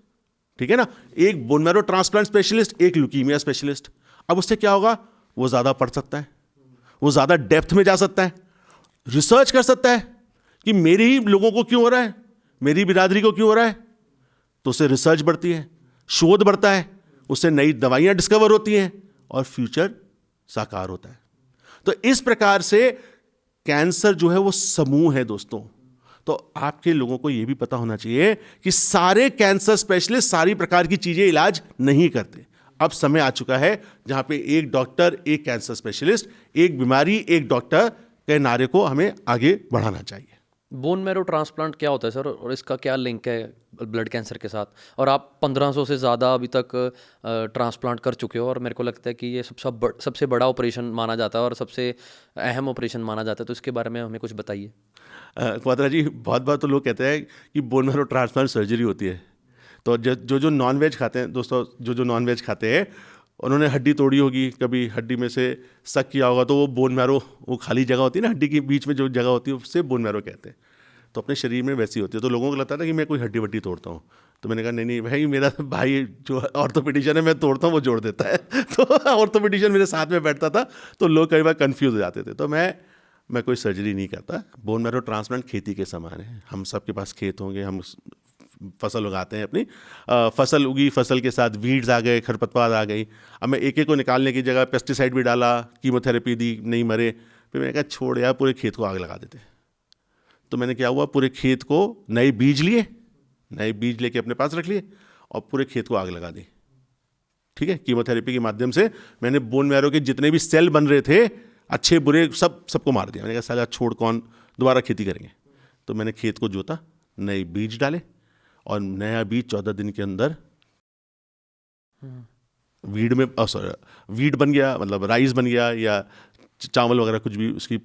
ठीक है ना, एक बोन मैरो ट्रांसप्लांट स्पेशलिस्ट, एक ल्यूकीमिया स्पेशलिस्ट। अब उससे क्या होगा, वो ज़्यादा पढ़ सकता है, वो ज़्यादा डेप्थ में जा सकता है, रिसर्च कर सकता है कि मेरे ही लोगों को क्यों हो रहा है, मेरी बिरादरी को क्यों हो रहा है। तो उससे रिसर्च बढ़ती है, शोध बढ़ता है, उससे नई दवाइयाँ डिस्कवर होती हैं और फ्यूचर साकार होता है। तो इस प्रकार से कैंसर जो है वो समूह है दोस्तों। तो आपके लोगों को यह भी पता होना चाहिए कि सारे कैंसर स्पेशलिस्ट सारी प्रकार की चीजें इलाज नहीं करते। अब समय आ चुका है जहां पे एक डॉक्टर एक कैंसर स्पेशलिस्ट, एक बीमारी एक डॉक्टर के नारे को हमें आगे बढ़ाना चाहिए। बोन मैरो ट्रांसप्लांट क्या होता है सर, और इसका क्या लिंक है ब्लड कैंसर के साथ? और आप 1500 से ज़्यादा अभी तक ट्रांसप्लांट कर चुके हो, और मेरे को लगता है कि ये सबसे बड़ा ऑपरेशन माना जाता है और सबसे अहम ऑपरेशन माना जाता है। तो इसके बारे में हमें कुछ बताइए। क्वाद्रा जी, बहुत बार तो लोग कहते हैं कि बोन मैरो ट्रांसप्लांट सर्जरी होती है। तो जो नॉन वेज खाते हैं दोस्तों, जो नॉन वेज खाते हैं, उन्होंने हड्डी तोड़ी होगी, कभी हड्डी में से सक किया होगा, तो वो बोन मैरो, वो खाली जगह होती है ना हड्डी के बीच में जो जगह होती है, उससे बोन मैरो कहते हैं। तो अपने शरीर में वैसी होती है। तो लोगों को लगता था कि मैं कोई हड्डी वड्डी तोड़ता हूँ। तो मैंने कहा नहीं भाई, मेरा भाई जो ऑर्थोपेडिशियन है, मैं तोड़ता हूँ, वो जोड़ देता है। तो ऑर्थोपेडिशियन मेरे साथ में बैठता था, तो लोग कई बार कन्फ्यूज हो जाते थे। तो मैं कोई सर्जरी नहीं करता। बोन मैरो ट्रांसप्लांट खेती के समान है। हम सबके पास खेत होंगे, हम फसल उगाते हैं अपनी, फसल उगी, फसल के साथ वीड्स आ गए, खरपतवार आ गई। अब मैं एक एक को निकालने की जगह पेस्टिसाइड भी डाला, कीमोथेरेपी दी, नहीं मरे। फिर मैंने कहा छोड़ यार, पूरे खेत को आग लगा देते। तो मैंने क्या हुआ, पूरे खेत को नए बीज लेके अपने पास रख लिए और पूरे खेत को आग लगा दी। ठीक है, कीमोथेरेपी के माध्यम से मैंने बोन मैरो के जितने भी सेल बन रहे थे, अच्छे बुरे, सबको मार दिया। मैंने कहा साला छोड़, कौन दोबारा खेती करेंगे। तो मैंने खेत को जोता, नए बीज डाले और नया बीज 14 दिन के अंदर वीड बन गया, मतलब राइस बन गया या चावल वगैरह कुछ भी, उसकी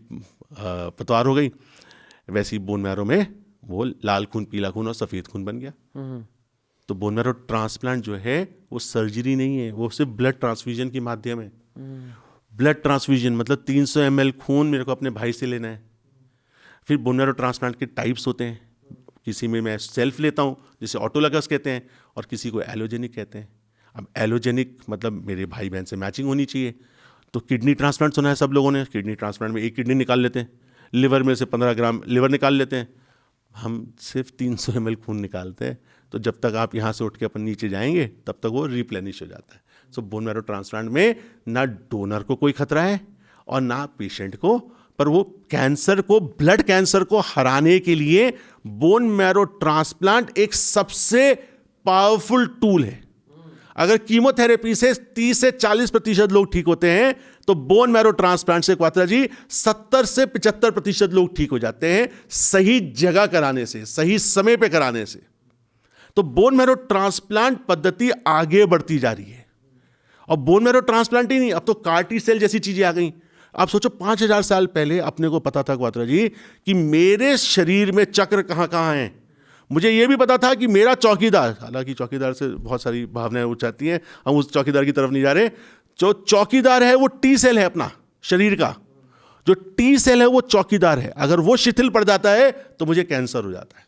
पतवार हो गई। वैसी बोन मैरो में वो लाल खून, पीला खून और सफ़ेद खून बन गया। तो बोन मैरो ट्रांसप्लांट जो है वो सर्जरी नहीं है, वो सिर्फ ब्लड ट्रांसफ्यूजन के माध्यम है। ब्लड ट्रांसफ्यूजन मतलब 300 ml खून मेरे को अपने भाई से लेना है। फिर बोन मैरो ट्रांसप्लांट के टाइप्स होते हैं। किसी में मैं सेल्फ लेता हूँ, जिसे ऑटोलगस कहते हैं, और किसी को एलोजेनिक कहते हैं। अब एलोजेनिक मतलब मेरे भाई बहन से मैचिंग होनी चाहिए। तो किडनी ट्रांसप्लांट सुना है सब लोगों ने। किडनी ट्रांसप्लांट में एक किडनी निकाल लेते हैं, लिवर में से 15 ग्राम लिवर निकाल लेते हैं। हम सिर्फ 300 ml खून निकालते हैं। तो जब तक आप यहाँ से उठ के अपन नीचे जाएंगे तब तक वो रिप्लेनिश हो जाता है। सो बोन मैरो ट्रांसप्लांट में ना डोनर को कोई खतरा है और ना पेशेंट को, पर वो कैंसर को, ब्लड कैंसर को हराने के लिए बोन मैरो ट्रांसप्लांट एक सबसे पावरफुल टूल है। अगर कीमोथेरेपी से 30 से 40% लोग ठीक होते हैं तो बोन मैरो ट्रांसप्लांट से क्वात्रा जी 70 से 75% लोग ठीक हो जाते हैं, सही जगह कराने से, सही समय पे कराने से। तो बोन मैरो ट्रांसप्लांट पद्धति आगे बढ़ती जा रही है। और बोन मैरो ट्रांसप्लांट ही नहीं, अब तो कार टी सेल जैसी चीजें आ गई। आप सोचो 5000 साल पहले अपने को पता था क्वात्रा जी कि मेरे शरीर में चक्र कहां कहां हैं। मुझे यह भी पता था कि मेरा चौकीदार, हालांकि चौकीदार से बहुत सारी भावनाएं उठाती हैं, हम उस चौकीदार की तरफ नहीं जा रहे। जो चौकीदार है वो टी सेल है अपना शरीर का। जो टी सेल है वो चौकीदार है, अगर वो शिथिल पड़ जाता है तो मुझे कैंसर हो जाता है।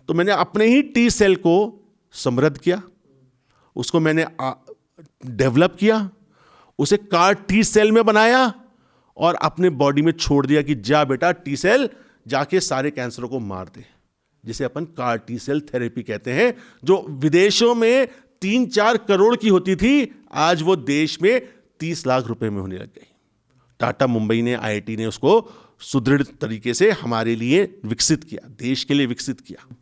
तो मैंने अपने ही टी सेल को समृद्ध किया, उसको मैंने डेवलप किया, उसे कार टी सेल में बनाया और अपने बॉडी में छोड़ दिया कि जा बेटा टी सेल जाके सारे कैंसरों को मार दे, जिसे अपन कार टी सेल थेरेपी कहते हैं, जो विदेशों में 3-4 करोड़ की होती थी, आज वो देश में 30 लाख रुपए में होने लग गई। टाटा मुंबई ने, आईआईटी ने उसको सुदृढ़ तरीके से हमारे लिए विकसित किया, देश के लिए विकसित किया।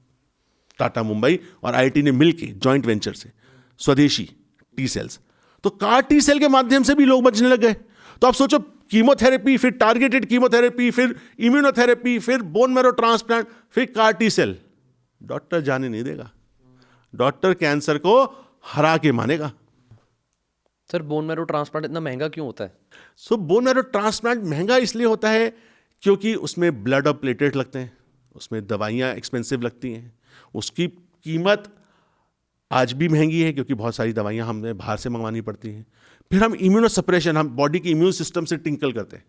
टाटा मुंबई और आईआईटी ने मिलके जॉइंट वेंचर से स्वदेशी टी सेल्स, तो कार टी सेल के माध्यम से भी लोग बचने लग गए। तो आप सोचो, कीमोथेरेपी, फिर टारगेटेड कीमोथेरेपी, फिर इम्यूनोथेरेपी, फिर बोन मैरो ट्रांसप्लांट, फिर कार टी सेल। डॉक्टर जाने नहीं देगा, डॉक्टर कैंसर को हरा के मानेगा। सर बोन मैरो ट्रांसप्लांट इतना महंगा क्यों होता है? बोन मैरो ट्रांसप्लांट महंगा इसलिए होता है क्योंकि उसमें ब्लड और प्लेटलेट लगते हैं, उसमें दवाइयाँ एक्सपेंसिव लगती हैं, उसकी कीमत आज भी महंगी है क्योंकि बहुत सारी दवाइयाँ हमें बाहर से मंगवानी पड़ती हैं। फिर हम इम्यूनोसप्रेशन, हम बॉडी के इम्यून सिस्टम से टिंकल करते हैं,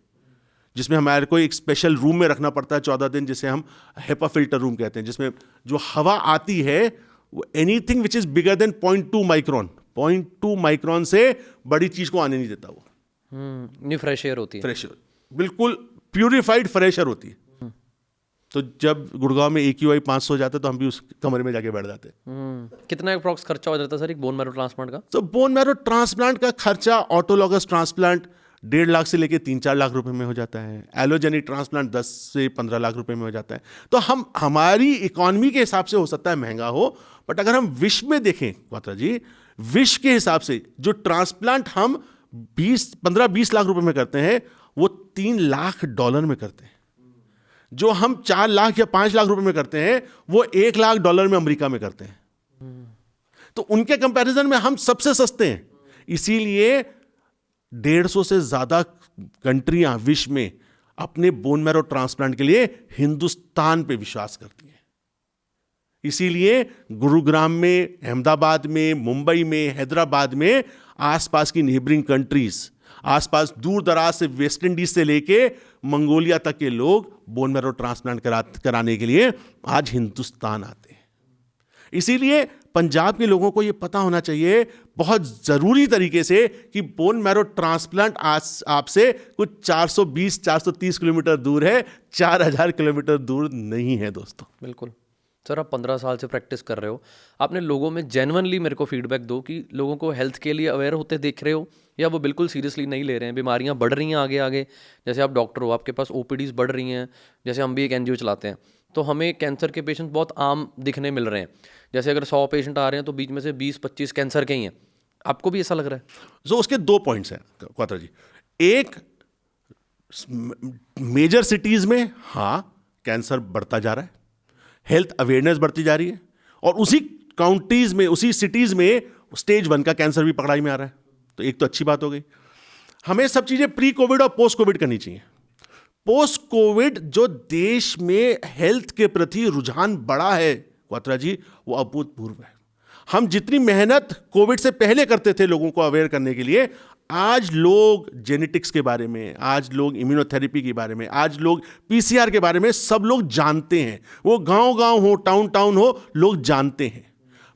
जिसमें हमारे को एक स्पेशल रूम में रखना पड़ता है 14 दिन, जिसे हम हेपा फिल्टर रूम कहते हैं, जिसमें जो हवा आती है वो anything which is bigger than 0.2 micron, 0.2 micron से बड़ी चीज को आने नहीं देता। वो नहीं, फ्रेश एयर होती है, फ्रेश एयर, बिल्कुल प्यूरिफाइड फ्रेश एयर होती है। तो जब गुड़गांव में AQI 500 हो जाता है तो हम भी उस कमरे में जाके बैठ जाते हैं। कितना अप्रॉक्स खर्चा हो जाता है सर एक बोन मैरो ट्रांसप्लांट का? तो बोन मैरो ट्रांसप्लांट का खर्चा, ऑटोलॉगस ट्रांसप्लांट 1.5 लाख से लेके 3-4 लाख रुपए में हो जाता है, एलोजेनिक ट्रांसप्लांट 10 से 15 लाख रुपए में हो जाता है। तो हमारी इकोनॉमी के हिसाब से हो सकता है महंगा हो, बट अगर हम विश्व में देखें क्वात्रा जी, विश्व के हिसाब से जो ट्रांसप्लांट हम 15-20 लाख रुपए में करते हैं वो $3 लाख में करते हैं। जो हम 4 लाख या 5 लाख रुपए में करते हैं वो $1 लाख में अमेरिका में करते हैं। तो उनके कंपैरिजन में हम सबसे सस्ते हैं। इसीलिए 150 से ज्यादा कंट्रियां विश्व में अपने बोन मैरो ट्रांसप्लांट के लिए हिंदुस्तान पे विश्वास करती हैं। इसीलिए गुरुग्राम में, अहमदाबाद में, मुंबई में, हैदराबाद में, आसपास की नेबरिंग कंट्रीज, आसपास दूर दराज से, वेस्ट इंडीज से लेके मंगोलिया तक के लोग बोन मैरो ट्रांसप्लांट कराने के लिए आज हिंदुस्तान आते हैं। इसीलिए पंजाब के लोगों को यह पता होना चाहिए बहुत जरूरी तरीके से कि बोन मैरो ट्रांसप्लांट आपसे कुछ 420-430 किलोमीटर दूर है, 4000 किलोमीटर दूर नहीं है दोस्तों। बिल्कुल सर, आप 15 साल से प्रैक्टिस कर रहे हो, आपने लोगों में जेन्युइनली मेरे को फीडबैक दो कि लोगों को हेल्थ के लिए अवेयर होते देख रहे हो या वो बिल्कुल सीरियसली नहीं ले रहे हैं? बीमारियां बढ़ रही हैं आगे आगे, जैसे आप डॉक्टर हो, आपके पास OPDs बढ़ रही हैं, जैसे हम भी एक NGO चलाते हैं, तो हमें कैंसर के पेशेंट बहुत आम दिखने मिल रहे हैं। जैसे अगर 100 पेशेंट आ रहे हैं तो बीच में से 20-25 कैंसर के ही हैं। आपको भी ऐसा लग रहा है? तो उसके 2 पॉइंट्स हैं क्वात्रा जी। एक, मेजर सिटीज में हाँ कैंसर बढ़ता जा रहा है, हेल्थ अवेयरनेस बढ़ती जा रही है, और उसी काउंटीज में, उसी सिटीज में स्टेज 1 का कैंसर भी पकड़ाई में आ रहा है। तो एक तो अच्छी बात हो गई। हमें सब चीजें प्री कोविड और पोस्ट कोविड करनी चाहिए। पोस्ट कोविड जो देश में हेल्थ के प्रति रुझान बढ़ा है क्वात्रा जी, वो अभूतपूर्व है। हम जितनी मेहनत कोविड से पहले करते थे लोगों को अवेयर करने के लिए, आज लोग जेनेटिक्स के बारे में, आज लोग इम्यूनोथेरेपी के बारे में, आज लोग PCR के बारे में सब लोग जानते हैं। वो गांव-गांव हो, टाउन-टाउन हो, लोग जानते हैं।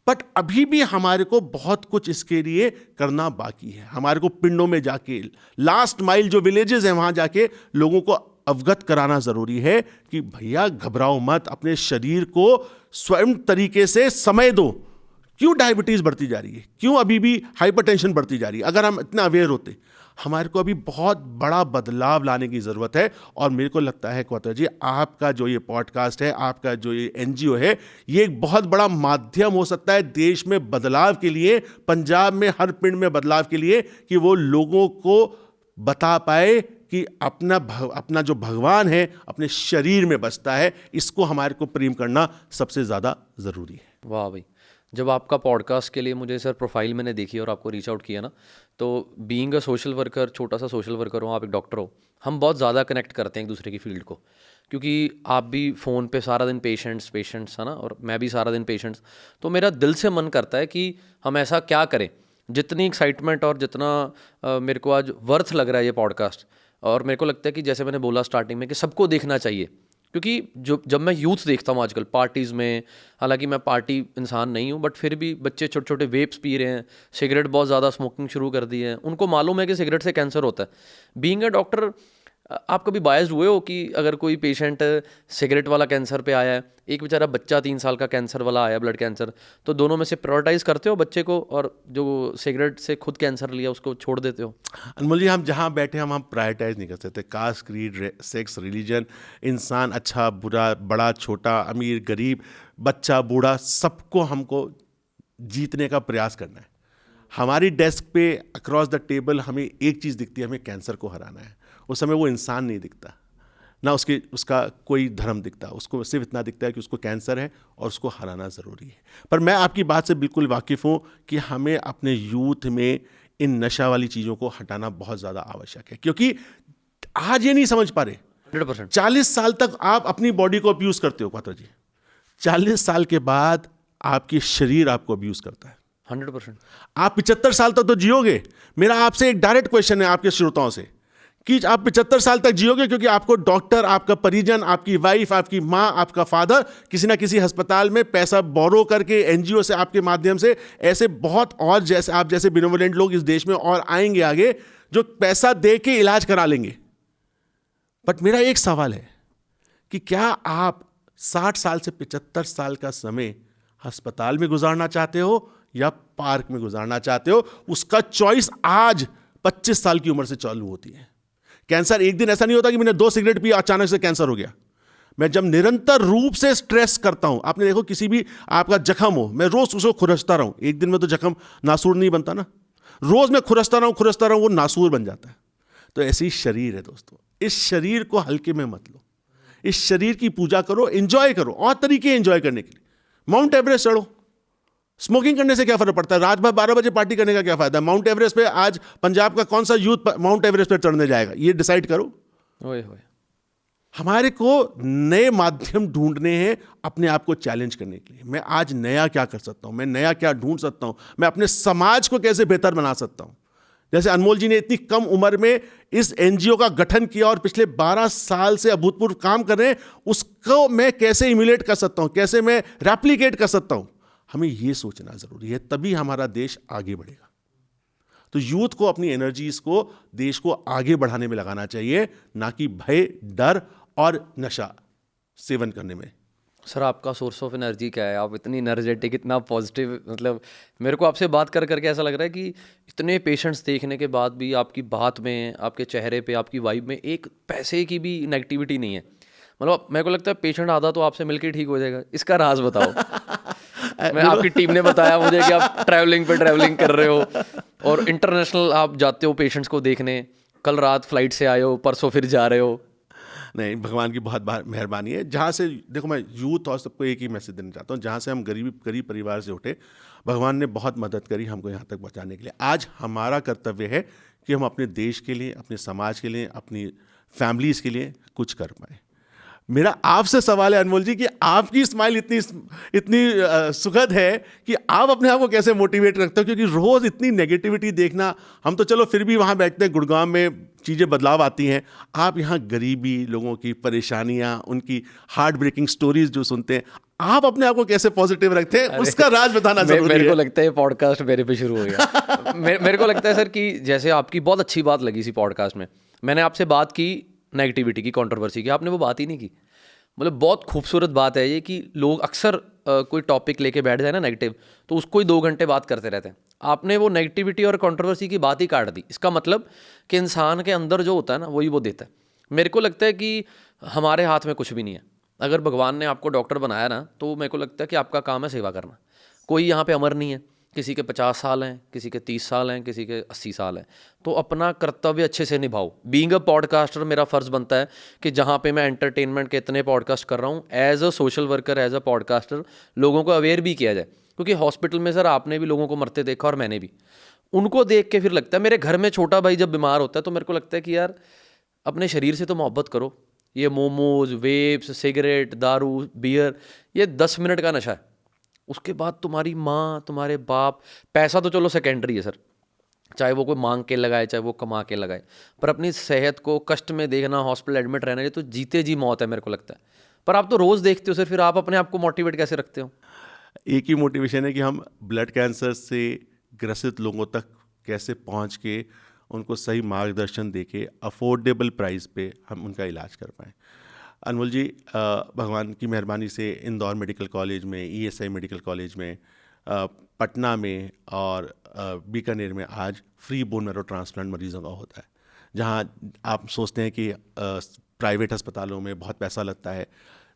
बट अभी भी हमारे को बहुत कुछ इसके लिए करना बाकी है। हमारे को पिंडों में जाके, लास्ट माइल जो विलेजेस हैं वहां जाके लोगों को अवगत कराना जरूरी है कि भैया घबराओ मत, अपने शरीर को स्वयं तरीके से समय दो। क्यों डायबिटीज बढ़ती जा रही है, क्यों अभी भी हाइपरटेंशन बढ़ती जा रही है? अगर हम इतना अवेयर होते, हमारे को अभी बहुत बड़ा बदलाव लाने की ज़रूरत है। और मेरे को लगता है क्वातर जी, आपका जो ये पॉडकास्ट है, आपका जो ये एनजीओ है, ये एक बहुत बड़ा माध्यम हो सकता है देश में बदलाव के लिए, पंजाब में हर पिंड में बदलाव के लिए, कि वो लोगों को बता पाए कि अपना जो भगवान है अपने शरीर में बसता है। इसको हमारे को प्रेम करना सबसे ज़्यादा ज़रूरी है। वाह भाई, जब आपका पॉडकास्ट के लिए मुझे सर प्रोफाइल मैंने देखी और आपको रीच आउट किया ना, तो बीइंग अ सोशल वर्कर, छोटा सा सोशल वर्कर हो, आप एक डॉक्टर हो, हम बहुत ज़्यादा कनेक्ट करते हैं एक दूसरे की फील्ड को, क्योंकि आप भी फ़ोन पे सारा दिन पेशेंट्स है ना, और मैं भी सारा दिन पेशेंट्स। तो मेरा दिल से मन करता है कि हम ऐसा क्या करें, जितनी एक्साइटमेंट और जितना मेरे को आज वर्थ लग रहा है ये पॉडकास्ट, और मेरे को लगता है कि जैसे मैंने बोला स्टार्टिंग में कि सबको देखना चाहिए, क्योंकि जब मैं यूथ देखता हूँ आजकल पार्टीज़ में, हालांकि मैं पार्टी इंसान नहीं हूँ, बट फिर भी बच्चे छोटे छोटे वेप्स पी रहे हैं, सिगरेट बहुत ज़्यादा स्मोकिंग शुरू कर दी है, उनको मालूम है कि सिगरेट से कैंसर होता है। बीइंग अ डॉक्टर, आप कभी बायस्ड हुए हो कि अगर कोई पेशेंट सिगरेट वाला कैंसर पे आया है, एक बेचारा बच्चा 3 साल का कैंसर वाला आया, ब्लड कैंसर, तो दोनों में से प्रायोरिटाइज करते हो बच्चे को, और जो सिगरेट से खुद कैंसर लिया उसको छोड़ देते हो? अनमोल जी, हम जहाँ बैठे हम प्रायोरिटाइज नहीं कर सकते। कास्ट, क्रीड, सेक्स, रिलीजन, इंसान अच्छा बुरा, बड़ा छोटा, अमीर गरीब, बच्चा बूढ़ा, सबको हमको जीतने का प्रयास करना है। हमारी डेस्क पे अक्रॉस द टेबल हमें एक चीज़ दिखती है, हमें कैंसर को हराना है। उस समय वो इंसान नहीं दिखता, ना उसका कोई धर्म दिखता, उसको सिर्फ इतना दिखता है कि उसको कैंसर है और उसको हराना ज़रूरी है। पर मैं आपकी बात से बिल्कुल वाकिफ़ हूँ कि हमें अपने यूथ में इन नशा वाली चीज़ों को हटाना बहुत ज़्यादा आवश्यक है, क्योंकि आज ये नहीं समझ पा रहे। 100%। 40 साल तक आप अपनी बॉडी को अब्यूज़ करते हो क्वातर जी, 40 साल के बाद आपकी शरीर आपको अब्यूज़ करता है। 100%। आप 75 साल तक तो जियोगे। मेरा आपसे एक डायरेक्ट क्वेश्चन है आपके श्रोताओं से कि आप 75 साल तक जियोगे, क्योंकि आपको डॉक्टर, आपका परिजन, आपकी वाइफ, आपकी माँ, आपका फादर किसी ना किसी अस्पताल में पैसा बोरो करके, एनजीओ से, आपके माध्यम से, ऐसे बहुत और जैसे आप जैसे बिनोवलेंट लोग इस देश में और आएंगे आगे, जो पैसा दे के इलाज करा लेंगे। बट मेरा एक सवाल है कि क्या आप 60 साल से 75 साल का समय अस्पताल में गुजारना चाहते हो या पार्क में गुजारना चाहते हो? उसका चॉइस आज 25 साल की उम्र से चालू होती है। कैंसर एक दिन ऐसा नहीं होता कि मैंने 2 सिगरेट पी अचानक से कैंसर हो गया। मैं जब निरंतर रूप से स्ट्रेस करता हूं, आपने देखो किसी भी आपका जख्म हो, मैं रोज उसको खुरचता रहूं, एक दिन में तो जख्म नासूर नहीं बनता ना, रोज मैं खुरचता रहूं, वो नासूर बन जाता है। तो ऐसे ही शरीर है दोस्तों, इस शरीर को हल्के में मत लो, इस शरीर की पूजा करो, एंजॉय करो, और तरीके एंजॉय करने के लिए। माउंट एवरेस्ट चढ़ो, स्मोकिंग करने से क्या फर्क पड़ता है? रात भर 12 बजे पार्टी करने का क्या फायदा? माउंट एवरेस्ट पे आज पंजाब का कौन सा यूथ माउंट एवरेस्ट पे चढ़ने जाएगा, ये डिसाइड करो। ओए होए। हमारे को नए माध्यम ढूंढने हैं अपने आप को चैलेंज करने के लिए। मैं आज नया क्या कर सकता हूं, मैं नया क्या ढूंढ सकता हूं, मैं अपने समाज को कैसे बेहतर बना सकता हूं। जैसे अनमोल जी ने इतनी कम उम्र में इस एनजीओ का गठन किया और पिछले 12 साल से अभूतपूर्व काम कर रहे हैं, उसको मैं कैसे इम्यूलेट कर सकता हूं, कैसे मैं रेप्लिकेट कर सकता हूं। हमें यह सोचना जरूरी है, तभी हमारा देश आगे बढ़ेगा। तो यूथ को अपनी एनर्जीज को देश को आगे बढ़ाने में लगाना चाहिए, ना कि भय, डर और नशा सेवन करने में। सर, आपका सोर्स ऑफ एनर्जी क्या है? आप इतनी एनर्जेटिक, इतना पॉजिटिव, मतलब मेरे को आपसे बात कर करके ऐसा लग रहा है कि इतने पेशेंट्स देखने के बाद भी आपकी बात में, आपके चेहरे पे, आपकी वाइब में एक पैसे की भी नेगेटिविटी नहीं है। मतलब मेरे को लगता है पेशेंट आधा तो आपसे मिलकर ठीक हो जाएगा। इसका राज बताओ। मैं आपकी टीम ने बताया मुझे कि आप ट्रैवलिंग कर रहे हो और इंटरनेशनल आप जाते हो पेशेंट्स को देखने। कल रात फ्लाइट से आए हो, परसों फिर जा रहे हो। नहीं, भगवान की बहुत मेहरबानी है। जहाँ से देखो, मैं यूथ और सबको एक ही मैसेज देना चाहता हूँ, जहाँ से हम गरीब परिवार से उठे, भगवान ने बहुत मदद करी हमको यहाँ तक पहुँचाने के लिए। आज हमारा कर्तव्य है कि हम अपने देश के लिए, अपने समाज के लिए, अपनी फैमिलीज़ के लिए कुछ कर पाए। मेरा आपसे सवाल है अनमोल जी कि आपकी स्माइल इतनी सुखद है कि आप अपने आप को कैसे मोटिवेट रखते हो? क्योंकि रोज़ इतनी नेगेटिविटी देखना, हम तो चलो फिर भी वहाँ बैठते हैं, गुड़गांव में चीज़ें बदलाव आती हैं। आप यहाँ गरीबी, लोगों की परेशानियाँ, उनकी हार्ट ब्रेकिंग स्टोरीज जो सुनते हैं, आप अपने आप को कैसे पॉजिटिव रखते हैं, उसका राज बताना जरूरी है। मेरे को लगता है पॉडकास्ट मेरे पे शुरू हो गया। मेरे को लगता है सर कि जैसे आपकी बहुत अच्छी बात लगी सी पॉडकास्ट में, मैंने आपसे बात की नेगेटिविटी की, कंट्रोवर्सी की, आपने वो बात ही नहीं की। मतलब बहुत खूबसूरत बात है ये कि लोग अक्सर कोई टॉपिक लेके बैठ जाए ना नेगेटिव, तो उसको ही 2 घंटे बात करते रहते हैं। आपने वो नेगेटिविटी और कंट्रोवर्सी की बात ही काट दी। इसका मतलब कि इंसान के अंदर जो होता है ना वही वो देता है। मेरे को लगता है कि हमारे हाथ में कुछ भी नहीं है। अगर भगवान ने आपको डॉक्टर बनाया ना, तो मेरे को लगता है कि आपका काम है सेवा करना। कोई यहाँ पे अमर नहीं है, किसी के 50 साल हैं, किसी के 30 साल हैं, किसी के 80 साल हैं। तो अपना कर्तव्य अच्छे से निभाओ। बीइंग अ पॉडकास्टर मेरा फ़र्ज़ बनता है कि जहाँ पे मैं एंटरटेनमेंट के इतने पॉडकास्ट कर रहा हूँ, as a social worker, as a podcaster, लोगों को अवेयर भी किया जाए। क्योंकि हॉस्पिटल में सर आपने भी लोगों को मरते देखा और मैंने भी। उनको देख के फिर लगता है, मेरे घर में छोटा भाई जब बीमार होता है तो मेरे को लगता है कि यार अपने शरीर से तो मोहब्बत करो। ये मोमोज, वेप्स, सिगरेट, दारू, बियर, ये 10 मिनट का नशा है। उसके बाद तुम्हारी माँ, तुम्हारे बाप, पैसा तो चलो सेकेंडरी है सर, चाहे वो कोई मांग के लगाए चाहे वो कमा के लगाए, पर अपनी सेहत को कष्ट में देखना, हॉस्पिटल एडमिट रहना, ये तो जीते जी मौत है मेरे को लगता है। पर आप तो रोज़ देखते हो सर, फिर आप अपने आप को मोटिवेट कैसे रखते हो? एक ही मोटिवेशन है कि हम ब्लड कैंसर से ग्रसित लोगों तक कैसे पहुंच के उनको सही मार्गदर्शन दे के अफोर्डेबल प्राइस पे हम उनका इलाज कर पाएँ। अनमोल जी, भगवान की मेहरबानी से इंदौर मेडिकल कॉलेज में, ईएसआई मेडिकल कॉलेज में, पटना में और बीकानेर में आज फ्री बोन मैरो ट्रांसप्लांट मरीजों का होता है। जहाँ आप सोचते हैं कि प्राइवेट अस्पतालों में बहुत पैसा लगता है,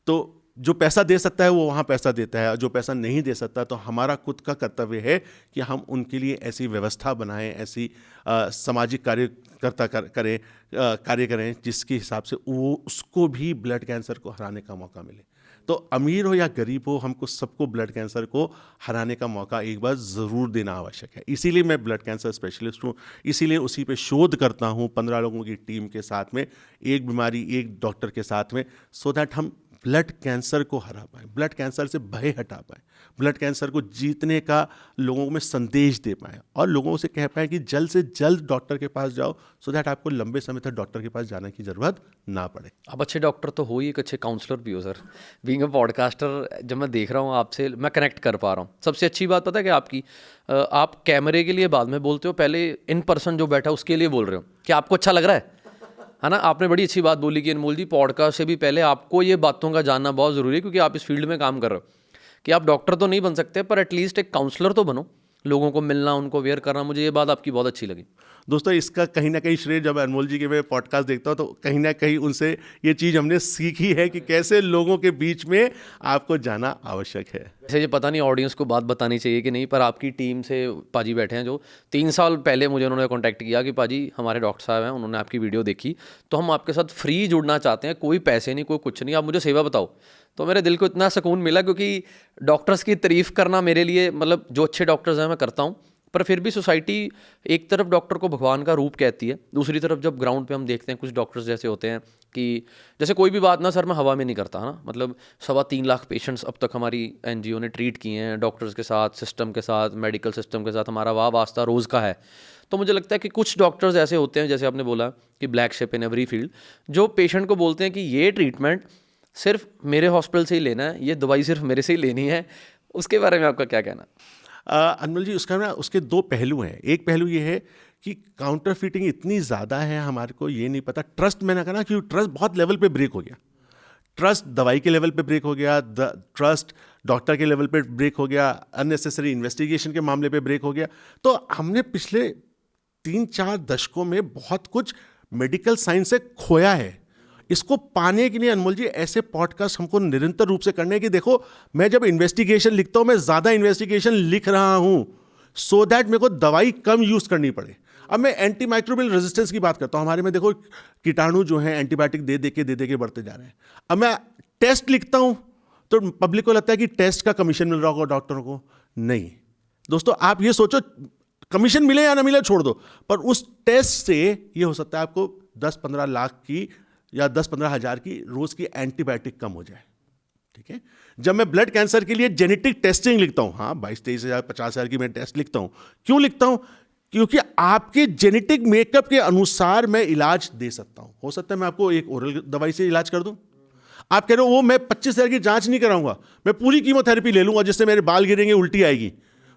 तो जो पैसा दे सकता है वो वहाँ पैसा देता है, और जो पैसा नहीं दे सकता तो हमारा खुद का कर्तव्य है कि हम उनके लिए ऐसी व्यवस्था बनाएं, ऐसी सामाजिक कार्य करें जिसके हिसाब से वो उसको भी ब्लड कैंसर को हराने का मौका मिले। तो अमीर हो या गरीब हो, हमको सबको ब्लड कैंसर को हराने का मौका एक बार ज़रूर देना आवश्यक है। इसीलिए मैं ब्लड कैंसर स्पेशलिस्ट हूँ, इसीलिए उसी पे शोध करता हूँ 15 लोगों की टीम के साथ में, एक बीमारी एक डॉक्टर के साथ में, सो दैट हम ब्लड कैंसर को हरा पाएँ, ब्लड कैंसर से भय हटा पाएँ, ब्लड कैंसर को जीतने का लोगों में संदेश दे पाएँ, और लोगों से कह पाएँ कि जल्द से जल्द डॉक्टर के पास जाओ, सो दैट आपको लंबे समय तक डॉक्टर के पास जाने की ज़रूरत ना पड़े। आप अच्छे डॉक्टर तो हो ही, एक अच्छे काउंसलर भी हो सर। बीइंग अ पॉडकास्टर जब मैं देख रहा हूँ आपसे, मैं कनेक्ट कर पा रहा हूँ। सबसे अच्छी बात पता है कि आपकी, आप कैमरे के लिए बाद में बोलते हो, पहले इन पर्सन जो बैठा उसके लिए बोल रहे हो कि आपको अच्छा लग रहा है ना। आपने बड़ी अच्छी बात बोली कि अनमोल जी, पॉडकास्ट से भी पहले आपको ये बातों का जानना बहुत ज़रूरी है, क्योंकि आप इस फील्ड में काम कर रहे हो। कि आप डॉक्टर तो नहीं बन सकते, पर एटलीस्ट एक काउंसलर तो बनो। लोगों को मिलना, उनको अवेयर करना, मुझे ये बात आपकी बहुत अच्छी लगी। दोस्तों, इसका कहीं ना कहीं श्रेय जब अनमोल जी के मैं पॉडकास्ट देखता हूँ तो कहीं ना कहीं उनसे ये चीज़ हमने सीखी है कि कैसे लोगों के बीच में आपको जाना आवश्यक है। ऐसे ये पता नहीं ऑडियंस को बात बतानी चाहिए कि नहीं, पर आपकी टीम से पाजी बैठे हैं जो 3 साल पहले मुझे उन्होंने कॉन्टैक्ट किया कि पाजी हमारे डॉक्टर साहब हैं, उन्होंने आपकी वीडियो देखी, तो हम आपके साथ फ्री जुड़ना चाहते हैं, कोई पैसे नहीं, कोई कुछ नहीं, आप मुझे सेवा बताओ। तो मेरे दिल को इतना सुकून मिला, क्योंकि डॉक्टर्स की तारीफ़ करना मेरे लिए, मतलब जो अच्छे डॉक्टर्स हैं मैं करता हूँ, पर फिर भी सोसाइटी एक तरफ डॉक्टर को भगवान का रूप कहती है, दूसरी तरफ जब ग्राउंड पे हम देखते हैं कुछ डॉक्टर्स जैसे होते हैं कि जैसे कोई भी बात ना सर मैं हवा में नहीं करता ना। मतलब 3.25 लाख पेशेंट्स अब तक हमारी एनजीओ ने ट्रीट किए हैं, डॉक्टर्स के साथ, सिस्टम के साथ, मेडिकल सिस्टम के साथ हमारा वाह वास्ता रोज़ का है। तो मुझे लगता है कि कुछ डॉक्टर्स ऐसे होते हैं, जैसे आपने बोला कि black ship in every field, जो पेशेंट को बोलते हैं कि ये ट्रीटमेंट सिर्फ मेरे हॉस्पिटल से ही लेना है, ये दवाई सिर्फ मेरे से ही लेनी है। उसके बारे में आपका क्या कहना? अनमोल जी, उसका ना उसके 2 पहलू हैं। एक पहलू ये है कि काउंटर फिटिंग इतनी ज़्यादा है, हमारे को ये नहीं पता। ट्रस्ट, मैंने कहा ना कि ट्रस्ट बहुत लेवल पे ब्रेक हो गया। ट्रस्ट दवाई के लेवल पे ब्रेक हो गया, ट्रस्ट डॉक्टर के लेवल पे ब्रेक हो गया, अननेसेसरी इन्वेस्टिगेशन के मामले पे ब्रेक हो गया। तो हमने पिछले 3-4 दशकों में बहुत कुछ मेडिकल साइंस से खोया है। इसको पाने के लिए अनमोल जी ऐसे पॉडकास्ट हमको निरंतर रूप से करने की, देखो मैं जब इन्वेस्टिगेशन लिखता हूं, मैं ज़्यादा इन्वेस्टिगेशन लिख रहा हूं सो दैट मेरे को दवाई कम यूज़ करनी पड़े। अब मैं एंटी माइक्रोबियल रेजिस्टेंस की बात करता हूं। हमारे में देखो कीटाणु जो हैं एंटीबायोटिक दे दे के बढ़ते जा रहे हैं। अब मैं टेस्ट लिखता हूं तो पब्लिक को लगता है कि टेस्ट का कमीशन मिल रहा होगा डॉक्टरों को। नहीं दोस्तों, आप ये सोचो कमीशन मिले या ना मिले छोड़ दो, पर उस टेस्ट से ये हो सकता है आपको 10-15 लाख की या 10-15 हज़ार की रोज़ की एंटीबायोटिक कम हो जाए। ठीक है, जब मैं ब्लड कैंसर के लिए जेनेटिक टेस्टिंग लिखता हूँ, हाँ 22-23 हज़ार 50 हज़ार की मैं टेस्ट लिखता हूँ। क्यों लिखता हूँ? क्योंकि आपके जेनेटिक मेकअप के अनुसार मैं इलाज दे सकता हूँ। हो सकता है मैं आपको एक ओरल दवाई से इलाज कर दूँ। आप कह रहे हो वो मैं 25 हज़ार की जाँच नहीं कराऊंगा, मैं पूरी कीमोथेरेपी ले लूँगा जिससे मेरे बाल गिरेंगे, उल्टी आएगी,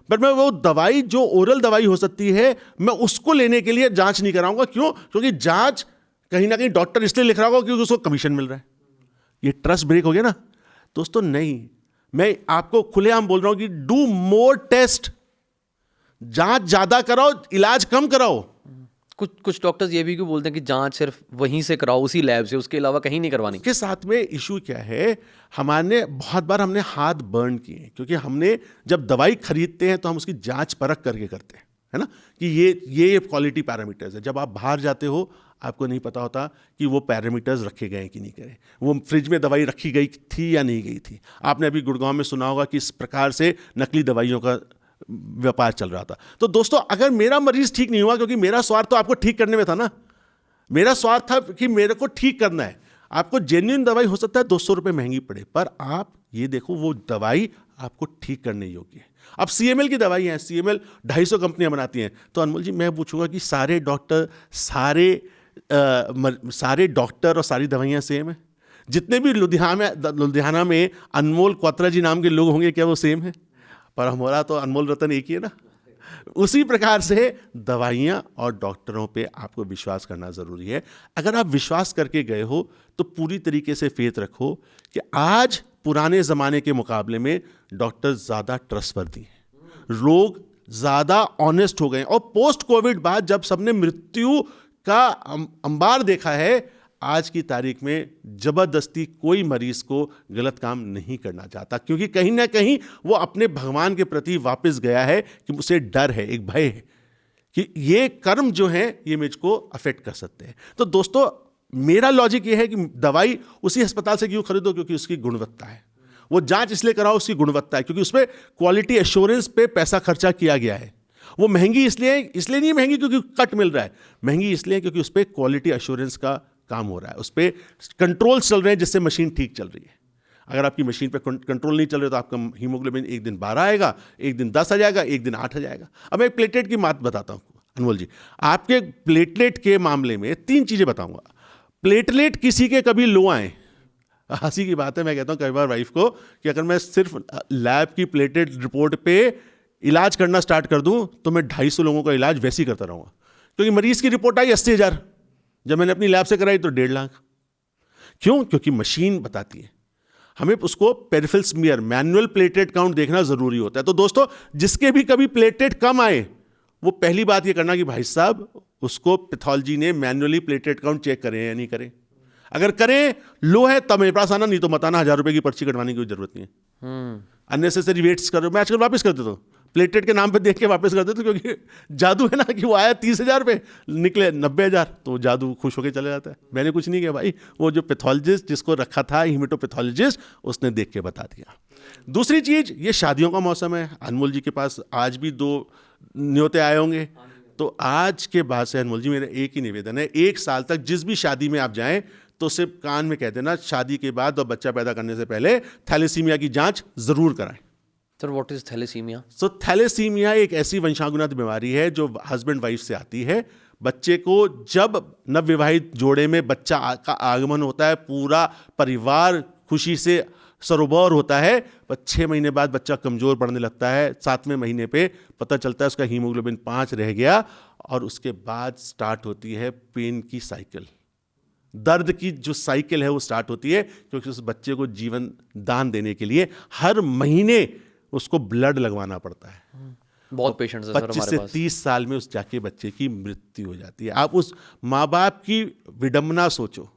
पर मैं वो दवाई जो ओरल दवाई हो सकती है मैं उसको लेने के लिए जाँच नहीं कराऊंगा। क्यों? क्योंकि जाँच कहीं ना कहीं डॉक्टर इसलिए लिख रहा होगा क्योंकि उसको कमीशन मिल रहा है। ये ट्रस्ट ब्रेक हो गया ना दोस्तों। नहीं, मैं आपको खुलेआम बोल रहा हूं कि डू मोर टेस्ट, जांच ज्यादा कराओ, इलाज कम कराओ। कुछ डॉक्टर्स ये भी क्यों बोलते हैं कि जांच सिर्फ वहीं से कराओ, उसी लैब से, उसके अलावा कहीं नहीं करवानी। के साथ में इशू क्या है, हमारे बहुत बार हमने हाथ बर्न किए हैं, क्योंकि हमने जब दवाई खरीदते हैं तो हम उसकी जांच परख करके करते हैं, है ना, कि ये क्वालिटी पैरामीटर्स है। जब आप बाहर जाते हो आपको नहीं पता होता कि वो पैरामीटर्स रखे गए हैं कि नहीं गए, वो फ्रिज में दवाई रखी गई थी या नहीं गई थी। आपने अभी गुड़गांव में सुना होगा कि इस प्रकार से नकली दवाइयों का व्यापार चल रहा था। तो दोस्तों, अगर मेरा मरीज ठीक नहीं हुआ, क्योंकि मेरा स्वार्थ तो आपको ठीक करने में था ना, मेरा स्वार्थ था कि मेरे को ठीक करना है। आपको जेन्युइन दवाई हो सकता है 200 रुपये महंगी पड़े, पर आप ये देखो वो दवाई आपको ठीक करने योग्य है। अब CML की दवाई है, CML 250 कंपनियां बनाती हैं। तो अनमोल जी, मैं पूछूंगा कि सारे डॉक्टर और सारी दवाइयां सेम है? जितने भी लुधियाना में अनमोल क्वात्रा जी नाम के लोग होंगे, क्या वो सेम है? पर हमारा तो अनमोल रतन एक ही है ना। उसी प्रकार से दवाइयाँ और डॉक्टरों पे आपको विश्वास करना ज़रूरी है। अगर आप विश्वास करके गए हो तो पूरी तरीके से फेथ रखो कि आज पुराने ज़माने के मुकाबले में डॉक्टर ज़्यादा ट्रस्टवर्दी हैं, लोग ज़्यादा ऑनेस्ट हो गए। और पोस्ट कोविड बाद जब सबने मृत्यु का अंबार देखा है, आज की तारीख में जबरदस्ती कोई मरीज को गलत काम नहीं करना चाहता, क्योंकि कहीं ना कहीं वो अपने भगवान के प्रति वापस गया है कि उसे डर है, एक भय है कि ये कर्म जो है ये मुझको अफेक्ट कर सकते हैं। तो दोस्तों, मेरा लॉजिक ये है कि दवाई उसी अस्पताल से क्यों खरीदो, क्योंकि उसकी गुणवत्ता है। वो जांच इसलिए कराओ, उसकी गुणवत्ता है, क्योंकि उसमें क्वालिटी एश्योरेंस पे पैसा खर्चा किया गया है। वो महंगी इसलिए नहीं महंगी क्योंकि कट मिल रहा है, महंगी इसलिए क्योंकि उस पर क्वालिटी एश्योरेंस का काम हो रहा है, उस पर कंट्रोल चल रहे हैं जिससे मशीन ठीक चल रही है। अगर आपकी मशीन पे कंट्रोल नहीं चल रहा तो आपका हीमोग्लोबिन एक दिन 12 आएगा, एक दिन 10 आ जाएगा, एक दिन 8 आ जाएगा। अब मैं प्लेटलेट की बात बताता हूँ अनमोल जी। आपके प्लेटलेट के मामले में 3 चीज़ें बताऊंगा। प्लेटलेट किसी के कभी लो आए, हंसी की बात है, मैं कहता हूँ कई बार वाइफ को कि अगर मैं सिर्फ लैब की प्लेटलेट रिपोर्ट पे इलाज करना स्टार्ट कर दूं तो मैं 250 लोगों का इलाज वैसे ही करता रहूँगा, क्योंकि मरीज की रिपोर्ट आई 80,000, जब मैंने अपनी लैब से कराई तो 1.5 लाख। क्यों? क्योंकि मशीन बताती है। हमें उसको peripheral smear, manual platelet count देखना जरूरी होता है। तो दोस्तों, जिसके भी कभी प्लेटलेट कम आए, वो पहली बात ये करना कि भाई साहब उसको पैथोलॉजी ने मैनुअली प्लेटलेट काउंट चेक करें या नहीं करें। अगर करें, लो है तब मेरे पास आना, नहीं तो मत आना। 1000 रुपए की पर्ची कटवाने की कोई जरूरत नहीं है। अननेसेसरी वेट्स करो, मैं आजकल वापस कर देता हूँ, प्लेटलेट के नाम पे देख के वापस कर देते, क्योंकि जादू है ना कि वो आया 30,000 पे, निकले 90,000, तो जादू खुश होकर चले जाता है। मैंने कुछ नहीं किया भाई, वो जो पैथोलॉजिस्ट जिसको रखा था हीमेटोपैथोलॉजिस्ट, उसने देख के बता दिया। दूसरी चीज, ये शादियों का मौसम है। अनमोल जी के पास आज भी 2 न्योते आए होंगे, तो आज के बाद से अनमोल जी मेरा एक ही निवेदन है, 1 साल तक जिस भी शादी में आप जाएं तो सिर्फ कान में कह देना, शादी के बाद और बच्चा पैदा करने से पहले थैलेसीमिया की जांच जरूर कराएं। Sir, what is thalassemia? So thalassemia एक ऐसी वंशानुगत बीमारी है जो हस्बैंड वाइफ से आती है। बच्चे को जब नवविवाहित जोड़े में बच्चा का आगमन होता है, पूरा परिवार खुशी से सरोबर होता है, पर 6 महीने बाद बच्चा कमजोर पड़ने लगता है। 7वें महीने पे पता चलता है उसका हीमोग्लोबिन 5 रह गया, और उसके बाद स्टार्ट होती है पेन की साइकिल, दर्द की जो साइकिल है वो स्टार्ट होती है, क्योंकि उस बच्चे को जीवन दान देने के लिए हर महीने उसको ब्लड लगवाना पड़ता है। बहुत पेशेंट्स हैं सर 25 हमारे से पास। 30 साल में उस जाके बच्चे की मृत्यु हो जाती है। आप उस माँ बाप की विडंबना सोचो,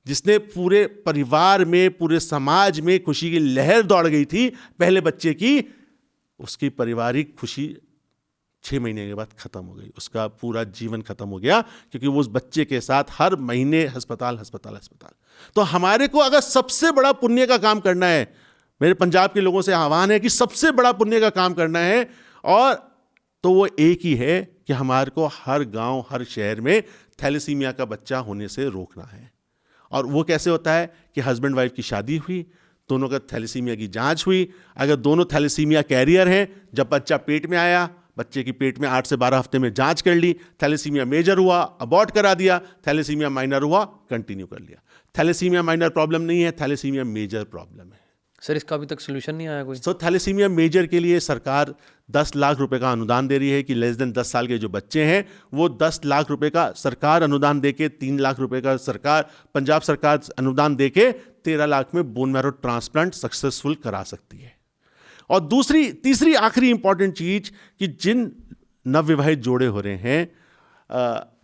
जिसने पूरे परिवार में, पूरे समाज में खुशी की लहर दौड़ गई थी पहले बच्चे की, उसकी पारिवारिक खुशी 6 महीने के बाद खत्म हो गई, उसका पूरा जीवन खत्म हो गया, क्योंकि वो उस बच्चे के साथ हर महीने अस्पताल अस्पताल अस्पताल। तो हमारे को अगर सबसे बड़ा पुण्य का काम करना है, मेरे पंजाब के लोगों से आह्वान है कि सबसे बड़ा पुण्य का काम करना है, और तो वो एक ही है कि हमारे को हर गांव, हर शहर में थैलेसीमिया का बच्चा होने से रोकना है। और वो कैसे होता है कि हस्बैंड वाइफ की शादी हुई, दोनों का थैलेसीमिया की जांच हुई, अगर दोनों थैलेसीमिया कैरियर हैं, जब बच्चा पेट में आया, बच्चे की पेट में 8 से 12 हफ्ते में जांच कर ली, थैलेसीमिया मेजर हुआ, अबॉर्ट करा दिया, थैलेसीमिया माइनर हुआ, कंटिन्यू कर लिया। थैलेसीमिया माइनर प्रॉब्लम नहीं है, थैलेसीमिया मेजर प्रॉब्लम है। सर, इसका अभी तक सोल्यूशन नहीं आया कोई? तो थैलेसीमिया मेजर के लिए सरकार 10 लाख रुपए का अनुदान दे रही है कि लेस देन 10 साल के जो बच्चे हैं वो 10 लाख रुपए का सरकार अनुदान देके, 3 लाख रुपए का सरकार, पंजाब सरकार अनुदान देके 13 लाख में बोन मैरो ट्रांसप्लांट सक्सेसफुल करा सकती है। और तीसरी आखिरी इंपॉर्टेंट चीज कि जिन नवविवाहित जोड़े हो रहे हैं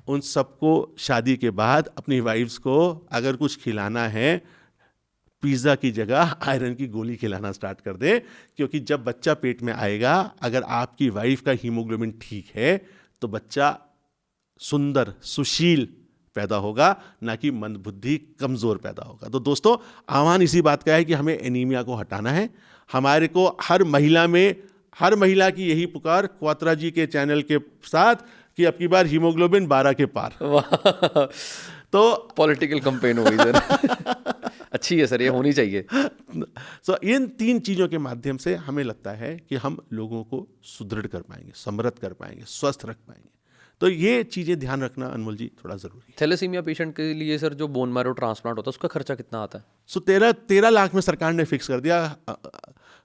उन सबको शादी के बाद अपनी वाइफ्स को अगर कुछ खिलाना है, पिज़्ज़ा की जगह आयरन की गोली खिलाना स्टार्ट कर दे, क्योंकि जब बच्चा पेट में आएगा, अगर आपकी वाइफ का हीमोग्लोबिन ठीक है तो बच्चा सुंदर सुशील पैदा होगा, ना कि मंदबुद्धि कमज़ोर पैदा होगा। तो दोस्तों, आह्वान इसी बात का है कि हमें एनीमिया को हटाना है। हमारे को हर महिला की यही पुकार क्वात्रा जी के चैनल के साथ कि अब की बार हीमोग्लोबिन 12 के पार। तो पॉलिटिकल कैंपेन हो गई सर। अच्छी है सर, ये होनी चाहिए। सो इन 3 चीज़ों के माध्यम से हमें लगता है कि हम लोगों को सुदृढ़ कर पाएंगे, समृद्ध कर पाएंगे, स्वस्थ रख पाएंगे। तो ये चीज़ें ध्यान रखना अनमोल जी थोड़ा ज़रूरी है। थैलेसीमिया पेशेंट के लिए सर जो बोन मैरो ट्रांसप्लांट होता है उसका खर्चा कितना आता है? सो 13 लाख में सरकार ने फिक्स कर दिया।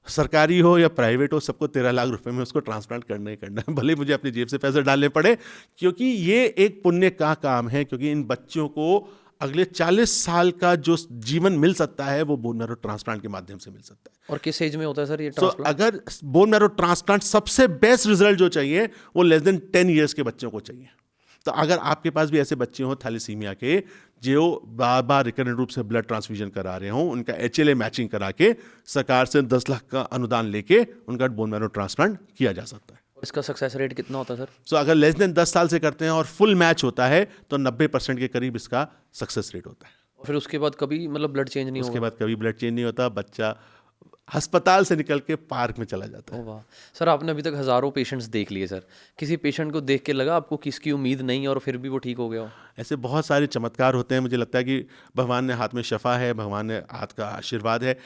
सरकारी हो या प्राइवेट हो, सबको 13 लाख रुपए में उसको ट्रांसप्लांट करना ही करना है, भले मुझे अपनी जेब से पैसे डालने पड़े, क्योंकि ये एक पुण्य का काम है। क्योंकि इन बच्चों को अगले 40 साल का जो जीवन मिल सकता है वो बोन मैरो ट्रांसप्लांट के माध्यम से मिल सकता है। और किस एज में होता है सर ये तो ट्रांसप्लांट? अगर बोन मैरो ट्रांसप्लांट सबसे बेस्ट रिजल्ट जो चाहिए वो लेस देन 10 ईयर्स के बच्चों को चाहिए। तो अगर आपके पास भी ऐसे बच्चे हों थैलेसीमिया के, जो बार बार रिकरेंट रूप से ब्लड ट्रांसफ्यूजन करा रहे हों, उनका HLA मैचिंग करा के सरकार से 10 लाख का अनुदान लेके उनका बोन मैरो ट्रांसप्लांट किया जा सकता है। इसका सक्सेस रेट कितना होता है सर? सो अगर लेस देन 10 साल से करते हैं और फुल मैच होता है तो 90% के करीब इसका सक्सेस रेट होता है। फिर उसके बाद कभी मतलब ब्लड चेंज नहीं उसके होगा? बाद कभी ब्लड चेंज नहीं होता, बच्चा अस्पताल से निकल के पार्क में चला जाता है। ओ वाह सर, आपने अभी तक हज़ारों पेशेंट्स देख लिए सर, किसी पेशेंट को देख के लगा आपको किसकी उम्मीद नहीं और फिर भी वो ठीक हो गया हो? ऐसे बहुत सारे चमत्कार होते हैं। मुझे लगता है कि भगवान ने हाथ में शफा है, भगवान ने हाथ का आशीर्वाद है।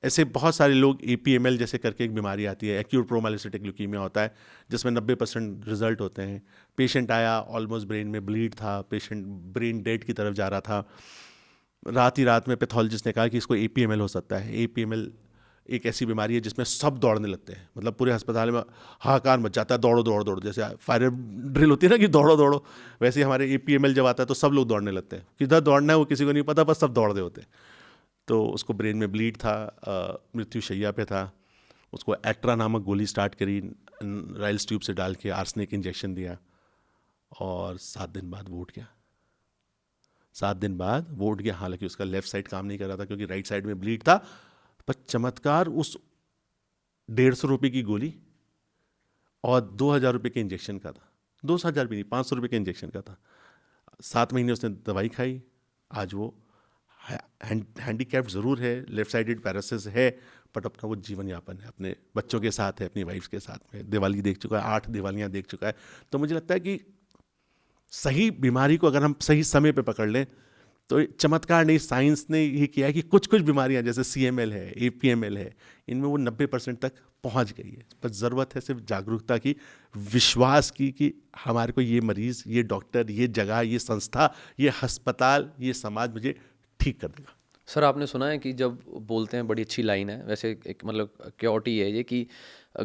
ऐसे बहुत सारे लोग APML जैसे करके एक बीमारी आती है, एक्यूट प्रोमाइलोसिटिक ल्यूकीमिया होता है, जिसमें 90% रिजल्ट होते हैं। पेशेंट आया, ऑलमोस्ट ब्रेन में ब्लीड था, पेशेंट ब्रेन डेड की तरफ जा रहा था। रात ही रात में पैथोलॉजिस्ट ने कहा कि इसको APML हो सकता है। APML एक ऐसी बीमारी है जिसमें सब दौड़ने लगते हैं, मतलब पूरे अस्पताल में हाहाकार मच जाता है, दौड़ो दौड़ो दौड़ो, जैसे फायर ड्रिल होती है ना कि दौड़ो दौड़ो, वैसे ही हमारे APML जब आता है तो सब लोग दौड़ने लगते हैं। किधर दौड़ना है वो किसी को नहीं पता, बस सब दौड़ रहे होते हैं। तो उसको ब्रेन में ब्लीड था, मृत्युशैया पे था। उसको एक्ट्रा नामक गोली स्टार्ट करी, राइल्स ट्यूब से डाल के आर्सेनिक इंजेक्शन दिया और 7 दिन बाद वो उठ गया। 7 दिन बाद वो उठ गया। हालांकि उसका लेफ्ट साइड काम नहीं कर रहा था क्योंकि राइट साइड में ब्लीड था, पर चमत्कार उस 150 रुपये की गोली और 2000 रुपये के इंजेक्शन का था। 2000 भी नहीं, 500 रुपये के इंजेक्शन का था। 7 महीने उसने दवाई खाई। आज वो हैंडीकैप्ड ज़रूर है, लेफ्ट साइडेड पैरालिसिस है, बट अपना वो जीवन यापन है, अपने बच्चों के साथ है, अपनी वाइफ के साथ में दिवाली देख चुका है, 8 दिवालियाँ देख चुका है। तो मुझे लगता है कि सही बीमारी को अगर हम सही समय पे पकड़ लें तो चमत्कार नहीं, साइंस ने ये किया है कि कुछ बीमारियां जैसे CML है, APML है, इनमें वो 90% तक पहुंच गई है। पर ज़रूरत है सिर्फ जागरूकता की, विश्वास की कि हमारे को ये मरीज़, ये डॉक्टर, ये जगह, ये संस्था, ये अस्पताल, ये समाज मुझे ठीक कर देगा। सर आपने सुना है कि जब बोलते हैं, बड़ी अच्छी लाइन है वैसे, एक मतलब क्योरिटी है ये कि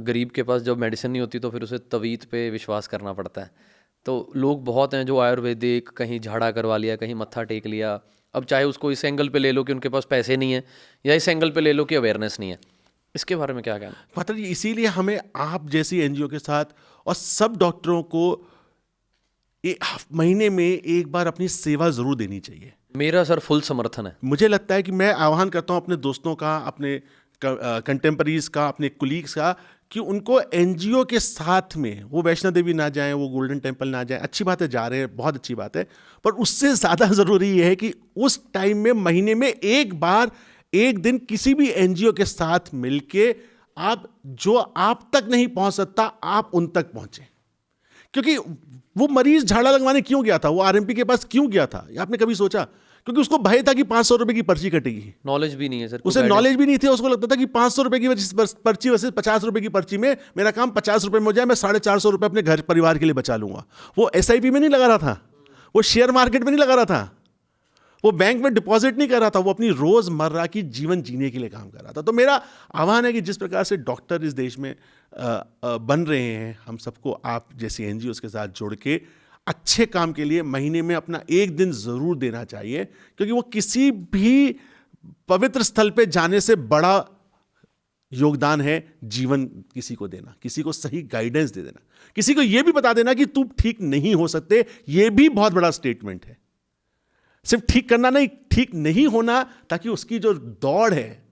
गरीब के पास जब मेडिसिन नहीं होती तो फिर उसे तवीत पे विश्वास करना पड़ता है। तो लोग बहुत हैं जो आयुर्वेदिक, कहीं झाड़ा करवा लिया, कहीं मत्था टेक लिया। अब चाहे उसको इस एंगल पे ले लो कि उनके पास पैसे नहीं है, या इस एंगल पे ले लो कि अवेयरनेस नहीं है। इसके बारे में क्या कहना? पता नहीं, इसीलिए हमें आप जैसी NGO के साथ और सब डॉक्टरों को महीने में एक बार अपनी सेवा ज़रूर देनी चाहिए। मेरा सर फुल समर्थन है। मुझे लगता है कि मैं आह्वान करता हूँ अपने दोस्तों का, अपने कंटेम्परीज का, अपने कुलीग्स का, कि उनको NGO के साथ में, वो वैष्णो देवी ना जाएं, वो गोल्डन टेम्पल ना जाएं, अच्छी बात है, जा रहे हैं, बहुत अच्छी बात है, पर उससे ज़्यादा ज़रूरी ये है कि उस टाइम में महीने में एक बार, एक दिन किसी भी NGO के साथ मिलके आप, जो आप तक नहीं पहुंच सकता, आप उन तक पहुंचे। क्योंकि वो मरीज झाड़ा लगवाने क्यों गया था, वो RMP के पास क्यों गया था, आपने कभी सोचा? क्योंकि उसको भय था कि 500 रुपए की पर्ची कटेगी। नॉलेज भी नहीं है सर, उसे नॉलेज भी नहीं थी। उसको लगता था कि 500 रुपए की पर्ची वैसे 50 रुपए की पर्ची में मेरा काम 50 रुपए में हो जाए, मैं 450 रुपए अपने घर परिवार के लिए बचा लूंगा। वो SIP में नहीं लगा रहा था, वो शेयर मार्केट में नहीं लगा रहा था, वो बैंक में डिपॉजिट नहीं कर रहा था, वो अपनी रोजमर्रा की जीवन जीने के लिए काम कर रहा था। तो मेरा आह्वान है कि जिस प्रकार से डॉक्टर इस देश में बन रहे हैं, हम सबको आप जैसी NGOs के साथ जोड़ के अच्छे काम के लिए महीने में अपना एक दिन जरूर देना चाहिए, क्योंकि वो किसी भी पवित्र स्थल पे जाने से बड़ा योगदान है जीवन किसी को देना, किसी को सही गाइडेंस दे देना, किसी को यह भी बता देना कि तू ठीक नहीं हो सकते, यह भी बहुत बड़ा स्टेटमेंट है। सिर्फ ठीक करना नहीं, ठीक नहीं होना, ताकि उसकी जो दौड़ है,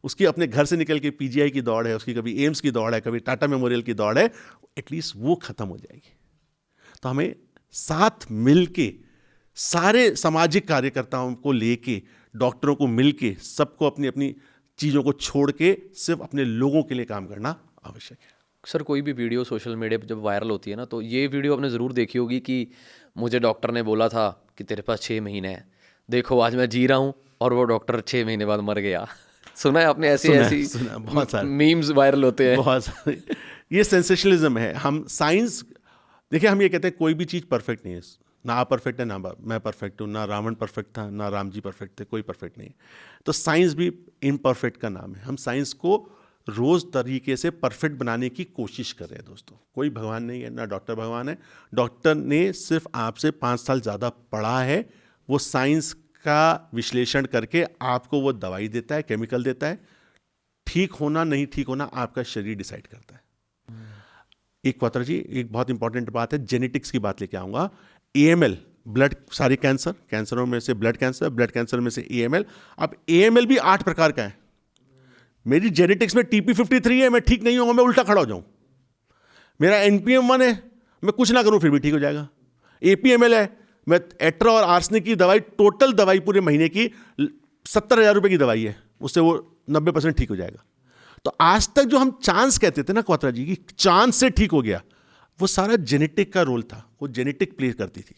उसकी अपने घर से निकल के पीजीआई की दौड़ है, उसकी कभी एम्स की दौड़ है, कभी टाटा मेमोरियल की दौड़ है, एटलीस्ट वो खत्म हो जाएगी। तो हमें साथ मिलके सारे सामाजिक कार्यकर्ताओं को लेके, डॉक्टरों को मिलके, सबको अपनी अपनी चीज़ों को छोड़ के सिर्फ अपने लोगों के लिए काम करना आवश्यक है। सर कोई भी वीडियो सोशल मीडिया पे जब वायरल होती है ना, तो ये वीडियो आपने ज़रूर देखी होगी कि मुझे डॉक्टर ने बोला था कि तेरे पास 6 महीने हैं, देखो आज मैं जी रहा हूँ, और वो डॉक्टर 6 महीने बाद मर गया। सुना है आपने? सुना, बहुत सारे मीम्स वायरल होते हैं, बहुत सारे। ये सेंसेशनलिज्म है। हम साइंस, देखिए, हम ये कहते हैं कोई भी चीज़ परफेक्ट नहीं है, ना आप परफेक्ट है, ना मैं परफेक्ट हूँ, ना रावण परफेक्ट था, ना राम जी परफेक्ट थे, कोई परफेक्ट नहीं है। तो साइंस भी इम्परफेक्ट का नाम है। हम साइंस को रोज़ तरीके से परफेक्ट बनाने की कोशिश कर रहे हैं दोस्तों। कोई भगवान नहीं है, ना डॉक्टर भगवान है। डॉक्टर ने सिर्फ आपसे 5 साल ज़्यादा पढ़ा है, वो साइंस का विश्लेषण करके आपको वो दवाई देता है, केमिकल देता है। ठीक होना नहीं ठीक होना आपका शरीर डिसाइड करता है। एक क्वात्रा जी, एक बहुत इंपॉर्टेंट बात है, जेनेटिक्स की बात लेके आऊँगा। AML, ब्लड, सारे कैंसरों में से ब्लड कैंसर में से AML। अब AML भी 8 प्रकार का है। मेरी जेनेटिक्स में TP53 है, मैं ठीक नहीं होऊंगा, मैं उल्टा खड़ा हो जाऊं। मेरा NPM1 है, मैं कुछ ना करूं फिर भी ठीक हो जाएगा। APML है, मैं एट्रा और आर्सेनिक की दवाई, टोटल दवाई पूरे महीने की 70,000 रुपये की दवाई है, उससे वो 90% ठीक हो जाएगा। तो आज तक जो हम चांस कहते थे ना क्वात्रा जी, कि चांस से ठीक हो गया, वो सारा जेनेटिक का रोल था, वो जेनेटिक प्ले करती थी।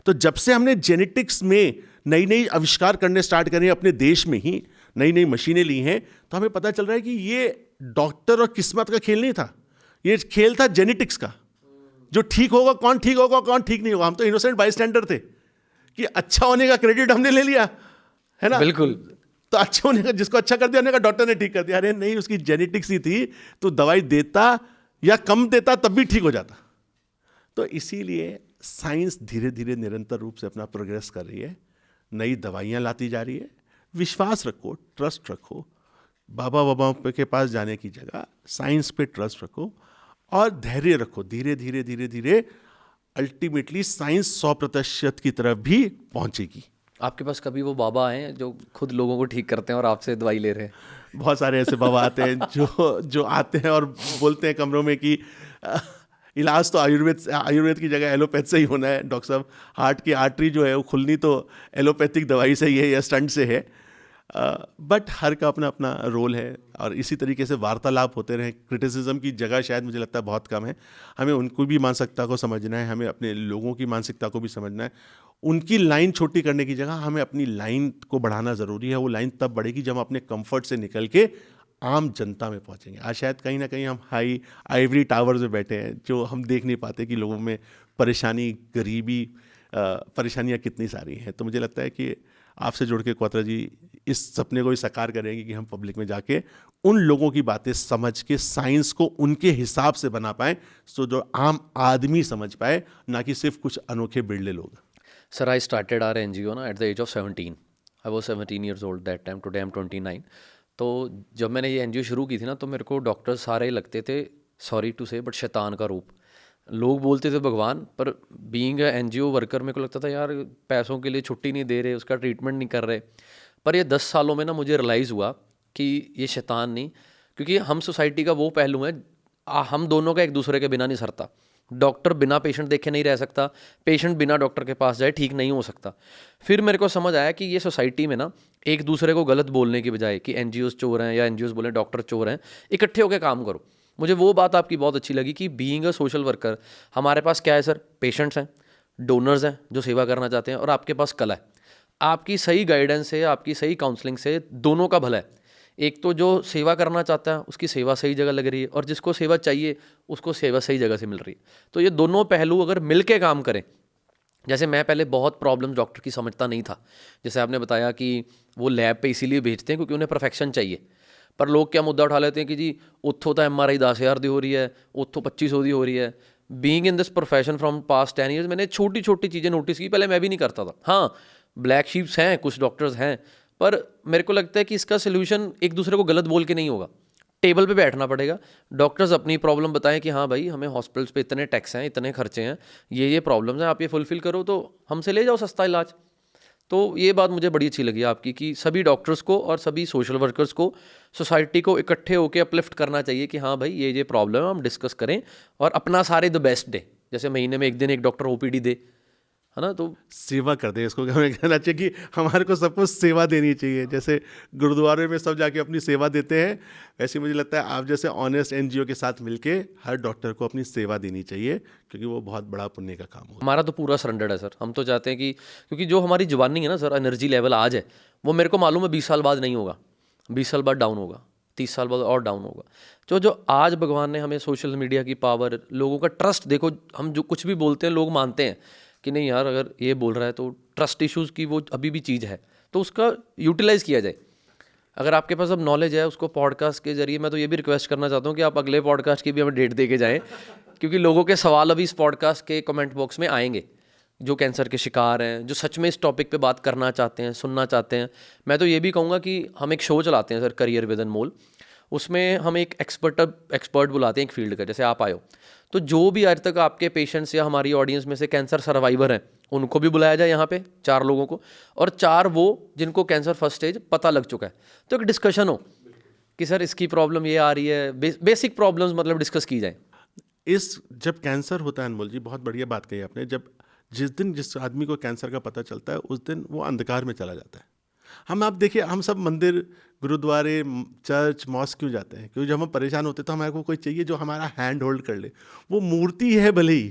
तो जब से हमने जेनेटिक्स में नई नई आविष्कार करने स्टार्ट करें, अपने देश में ही नई नई मशीनें ली हैं, तो हमें पता चल रहा है कि ये डॉक्टर और किस्मत का खेल नहीं था, ये खेल था जेनेटिक्स का। जो ठीक होगा, कौन ठीक होगा, कौन ठीक नहीं होगा। हम तो इनोसेंट बाईस्टैंडर थे कि अच्छा होने का क्रेडिट हमने ले लिया, है ना? बिल्कुल। तो अच्छा होने का, जिसको अच्छा कर दिया होने का, डॉक्टर ने ठीक कर दिया। अरे नहीं, उसकी जेनेटिक्स ही थी, तो दवाई देता या कम देता तब भी ठीक हो जाता। तो इसीलिए साइंस धीरे धीरे निरंतर रूप से अपना प्रोग्रेस कर रही है, नई दवाइयाँ लाती जा रही है। विश्वास रखो, ट्रस्ट रखो, बाबा के पास जाने की जगह साइंस पे ट्रस्ट रखो और धैर्य रखो। धीरे धीरे धीरे धीरे अल्टीमेटली साइंस 100% की तरफ भी पहुंचेगी। आपके पास कभी वो बाबा हैं जो खुद लोगों को ठीक करते हैं और आपसे दवाई ले रहे हैं? बहुत सारे ऐसे बाबा आते हैं जो आते हैं और बोलते हैं कमरों में कि इलाज तो आयुर्वेद की जगह एलोपैथ से ही होना है। डॉक्टर साहब, हार्ट की आर्टरी जो है वो खुलनी तो एलोपैथिक दवाई से ही है या स्टंट से है। बट हर का अपना अपना रोल है और इसी तरीके से वार्तालाप होते रहे। क्रिटिसिज्म की जगह शायद मुझे लगता है बहुत कम है। हमें उनको भी मानसिकता को समझना है, हमें अपने लोगों की मानसिकता को भी समझना है। उनकी लाइन छोटी करने की जगह हमें अपनी लाइन को बढ़ाना ज़रूरी है। वो लाइन तब बढ़ेगी जब हम अपने कंफर्ट से निकल के आम जनता में पहुंचेंगे। आज शायद कहीं ना कहीं हम हाई आइवरी टावर्स में बैठे हैं, जो हम देख नहीं पाते कि लोगों में परेशानी, गरीबी, परेशानियां कितनी सारी हैं। तो मुझे लगता है कि आपसे जुड़ के क्वात्रा जी इस सपने को भी साकार करेंगे कि हम पब्लिक में जाके उन लोगों की बातें समझ के साइंस को उनके हिसाब से बना पाएँ, सो जो आम आदमी समझ पाए, ना कि सिर्फ कुछ अनोखे बिरले लोग। Sir, I started our NGO ना at the age of 17. I was 17 years old that time. Today I'm 29. तो जब मैंने ये NGO शुरू की थी ना, तो मेरे को डॉक्टर सारे लगते थे, सॉरी टू से, बट शैतान का रूप। लोग बोलते थे भगवान, पर बीइंग अ NGO वर्कर मेरे को लगता था यार पैसों के लिए छुट्टी नहीं दे रहे, उसका ट्रीटमेंट नहीं कर रहे। पर ये 10 सालों में ना मुझे रियलाइज़ हुआ कि ये शैतान नहीं, क्योंकि हम सोसाइटी का वो पहलू है, हम दोनों का एक दूसरे के बिना नहीं सरता। डॉक्टर बिना पेशेंट देखे नहीं रह सकता, पेशेंट बिना डॉक्टर के पास जाए ठीक नहीं हो सकता। फिर मेरे को समझ आया कि ये सोसाइटी में ना एक दूसरे को गलत बोलने की बजाय कि NGOs चोर हैं या NGOs बोले डॉक्टर चोर हैं, इकट्ठे होकर काम करो। मुझे वो बात आपकी बहुत अच्छी लगी कि बीइंग अ सोशल वर्कर हमारे पास क्या है सर, पेशेंट्स हैं, डोनर्स हैं जो सेवा करना चाहते हैं, और आपके पास कला है। आपकी सही गाइडेंस से, आपकी सही काउंसलिंग से दोनों का भला है। एक तो जो सेवा करना चाहता है उसकी सेवा सही जगह लग रही है, और जिसको सेवा चाहिए उसको सेवा सही जगह से मिल रही है। तो ये दोनों पहलू अगर मिल के काम करें, जैसे मैं पहले बहुत प्रॉब्लम डॉक्टर की समझता नहीं था। जैसे आपने बताया कि वो लैब पे इसीलिए भेजते हैं क्योंकि उन्हें परफेक्शन चाहिए, पर लोग क्या मुद्दा उठा लेते हैं कि जी उत्थों तो MRI 10,000 दी हो रही है, उत्थों 2500 दी हो रही है। Being in this profession from past 10 years मैंने छोटी छोटी चीज़ें नोटिस की, पहले मैं भी नहीं करता था। हाँ, ब्लैक शीप्स हैं, कुछ डॉक्टर्स हैं, पर मेरे को लगता है कि इसका सोल्यूशन एक दूसरे को गलत बोल के नहीं होगा। टेबल पे बैठना पड़ेगा, डॉक्टर्स अपनी प्रॉब्लम बताएं कि हाँ भाई हमें हॉस्पिटल्स पे इतने टैक्स हैं, इतने खर्चे हैं, ये प्रॉब्लम्स हैं, आप ये फुलफिल करो तो हमसे ले जाओ सस्ता इलाज। तो ये बात मुझे बड़ी अच्छी लगी आपकी कि सभी डॉक्टर्स को और सभी सोशल वर्कर्स को, सोसाइटी को इकट्ठे होकर अपलिफ्ट करना चाहिए कि हाँ भाई ये प्रॉब्लम है, हम डिस्कस करें और अपना सारे द बेस्ट डे, जैसे महीने में एक दिन एक डॉक्टर ओपीडी दे, है ना। तो सेवा कर दे, इसको हमें कहना चाहिए कि हमारे को सबको सेवा देनी चाहिए। जैसे गुरुद्वारे में सब जाके अपनी सेवा देते हैं, वैसे मुझे लगता है आप जैसे ऑनेस्ट एनजीओ के साथ मिलके हर डॉक्टर को अपनी सेवा देनी चाहिए, क्योंकि वो बहुत बड़ा पुण्य का काम होगा। हमारा तो पूरा सरेंडर्ड है सर। हम तो चाहते हैं कि, क्योंकि जो हमारी जवानी है ना सर, एनर्जी लेवल आज है, वो मेरे को मालूम है 20 साल बाद नहीं होगा, 20 साल बाद डाउन होगा, 30 साल बाद और डाउन होगा। तो जो आज भगवान ने हमें सोशल मीडिया की पावर, लोगों का ट्रस्ट, देखो हम जो कुछ भी बोलते हैं लोग मानते हैं कि नहीं यार अगर ये बोल रहा है तो ट्रस्ट इश्यूज़ की वो अभी भी चीज़ है, तो उसका यूटिलाइज़ किया जाए। अगर आपके पास अब नॉलेज है उसको पॉडकास्ट के जरिए, मैं तो ये भी रिक्वेस्ट करना चाहता हूँ कि आप अगले पॉडकास्ट की भी हमें डेट दे के जाएँ, क्योंकि लोगों के सवाल अभी इस पॉडकास्ट के कमेंट बॉक्स में आएंगे, जो कैंसर के शिकार हैं, जो सच में इस टॉपिक पे बात करना चाहते हैं, सुनना चाहते हैं। मैं तो ये भी कहूँगा कि हम एक शो चलाते हैं सर, करियर विद अनमोल, उसमें हम एक एक्सपर्ट बुलाते हैं एक फील्ड का, जैसे आप आए हो, तो जो भी आज तक आपके पेशेंट्स या हमारी ऑडियंस में से कैंसर सर्वाइवर हैं उनको भी बुलाया जाए यहाँ पे, 4 लोगों को, और 4 वो जिनको कैंसर फर्स्ट स्टेज पता लग चुका है, तो एक डिस्कशन हो कि सर इसकी प्रॉब्लम ये आ रही है, बेसिक प्रॉब्लम्स मतलब डिस्कस की जाए। जब कैंसर होता है अनमोल जी, बहुत बढ़िया बात कही आपने, जिस आदमी को कैंसर का पता चलता है उस दिन वो अंधकार में चला जाता है। आप देखिए, हम सब मंदिर, गुरुद्वारे, चर्च, मॉस्क क्यों जाते हैं? क्योंकि जब हम परेशान होते हैं तो हमारे को कोई चाहिए जो हमारा हैंड होल्ड कर ले। वो मूर्ति है भले ही,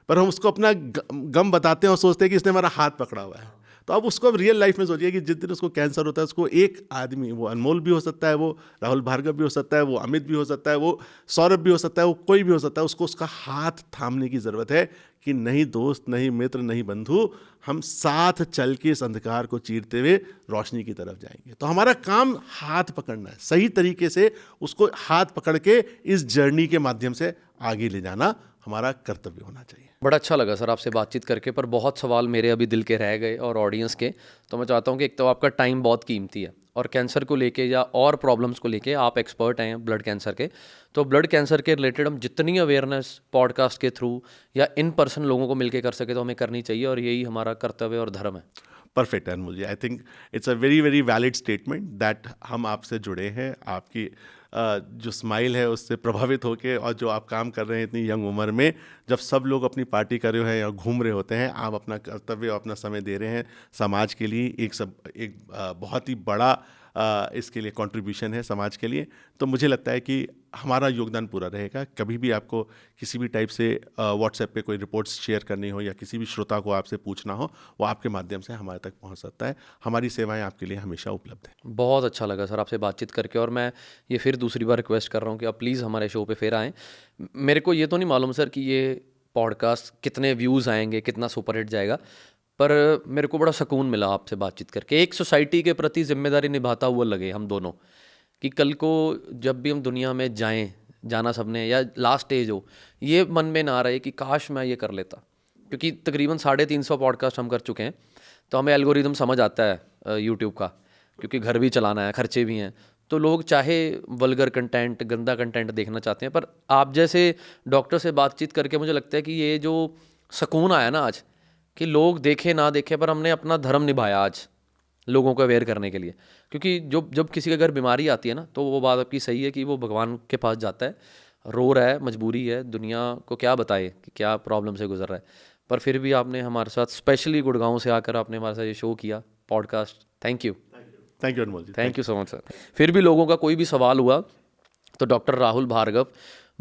पर हम उसको अपना गम बताते हैं और सोचते हैं कि इसने हमारा हाथ पकड़ा हुआ है। तो अब उसको अब रियल लाइफ में सोचिए कि जिस दिन उसको कैंसर होता है, उसको एक आदमी, वो अनमोल भी हो सकता है, वो राहुल भार्गव भी हो सकता है, वो अमित भी हो सकता है, वो सौरभ भी हो सकता है, वो कोई भी हो सकता है, उसको उसका हाथ थामने की ज़रूरत है कि नहीं दोस्त, नहीं मित्र, नहीं बंधु, हम साथ चल के इस अंधकार को चीरते हुए रोशनी की तरफ जाएंगे। तो हमारा काम हाथ पकड़ना है, सही तरीके से उसको हाथ पकड़ के इस जर्नी के माध्यम से आगे ले जाना हमारा कर्तव्य होना चाहिए। बड़ा अच्छा लगा सर आपसे बातचीत करके, पर बहुत सवाल मेरे अभी दिल के रह गए और ऑडियंस के। तो मैं चाहता हूँ कि एक तो आपका टाइम बहुत कीमती है, और कैंसर को लेके या और प्रॉब्लम्स को लेके आप एक्सपर्ट हैं ब्लड कैंसर के, तो ब्लड कैंसर के रिलेटेड हम जितनी अवेयरनेस पॉडकास्ट के थ्रू या इन पर्सन लोगों को मिलके कर सके तो हमें करनी चाहिए, और यही हमारा कर्तव्य और धर्म है। Perfect Anmol ji, I think it's a very very valid statement that हम आपसे जुड़े हैं, आपकी जो स्माइल है उससे प्रभावित होके, और जो आप काम कर रहे हैं इतनी यंग उम्र में, जब सब लोग अपनी पार्टी कर रहे हैं या घूम रहे होते हैं, आप अपना कर्तव्य और अपना समय दे रहे हैं समाज के लिए। एक बहुत ही बड़ा इसके लिए कंट्रीब्यूशन है समाज के लिए। तो मुझे लगता है कि हमारा योगदान पूरा रहेगा। कभी भी आपको किसी भी टाइप से व्हाट्सएप पे कोई रिपोर्ट्स शेयर करनी हो या किसी भी श्रोता को आपसे पूछना हो, वो आपके माध्यम से हमारे तक पहुंच सकता है। हमारी सेवाएं आपके लिए हमेशा उपलब्ध हैं। बहुत अच्छा लगा सर आपसे बातचीत करके, और मैं ये फिर दूसरी बार रिक्वेस्ट कर रहा हूँ कि आप प्लीज़ हमारे शो पे फिर आएँ। मेरे को ये तो नहीं मालूम सर कि ये पॉडकास्ट कितने व्यूज़ आएंगे, कितना सुपरहिट जाएगा, पर मेरे को बड़ा सुकून मिला आपसे बातचीत करके। एक सोसाइटी के प्रति जिम्मेदारी निभाता हुआ लगे हम दोनों, कि कल को जब भी हम दुनिया में जाना सबने, या लास्ट स्टेज हो, ये मन में ना रहे कि काश मैं ये कर लेता। क्योंकि तकरीबन 350 पॉडकास्ट हम कर चुके हैं, तो हमें एल्गोरिदम समझ आता है यूट्यूब का, क्योंकि घर भी चलाना है, खर्चे भी हैं, तो लोग चाहे वल्गर कंटेंट, गंदा कंटेंट देखना चाहते हैं। पर आप जैसे डॉक्टर से बातचीत करके मुझे लगता है कि ये जो सुकून आया ना आज, कि लोग देखे ना देखे पर हमने अपना धर्म निभाया आज लोगों को अवेयर करने के लिए। क्योंकि जब किसी के घर बीमारी आती है ना, तो वो बात आपकी सही है कि वो भगवान के पास जाता है, रो रहा है, मजबूरी है, दुनिया को क्या बताए कि क्या प्रॉब्लम से गुजर रहा है। पर फिर भी आपने हमारे साथ, स्पेशली गुड़गांव से आकर आपने हमारे साथ ये शो किया, podcast. Thank you Anmol ji, thank you so much sir. फिर भी लोगों का कोई भी सवाल हुआ तो डॉक्टर राहुल भार्गव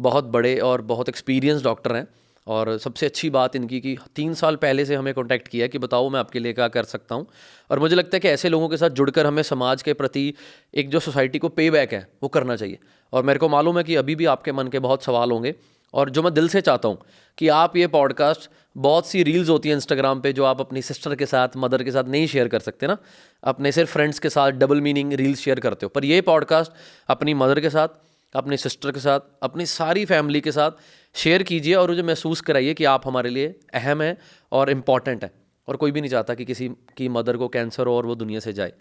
बहुत बड़े और बहुत एक्सपीरियंस डॉक्टर हैं, और सबसे अच्छी बात इनकी कि 3 साल पहले से हमें कांटेक्ट किया कि बताओ मैं आपके लिए क्या कर सकता हूं। और मुझे लगता है कि ऐसे लोगों के साथ जुड़कर हमें समाज के प्रति एक जो सोसाइटी को पे बैक है वो करना चाहिए। और मेरे को मालूम है कि अभी भी आपके मन के बहुत सवाल होंगे, और जो मैं दिल से चाहता हूँ कि आप ये पॉडकास्ट, बहुत सी रील्स होती हैं इंस्टाग्राम पे जो आप अपनी सिस्टर के साथ, मदर के साथ नहीं शेयर कर सकते ना, अपने सिर्फ फ्रेंड्स के साथ डबल मीनिंग रील्स शेयर करते हो, पर ये पॉडकास्ट अपनी मदर के साथ, अपनी सिस्टर के साथ, अपनी सारी फैमिली के साथ शेयर कीजिए, और मुझे महसूस कराइए कि आप हमारे लिए अहम हैं और इम्पॉर्टेंट हैं। और कोई भी नहीं चाहता कि किसी की मदर को कैंसर हो और वो दुनिया से जाए।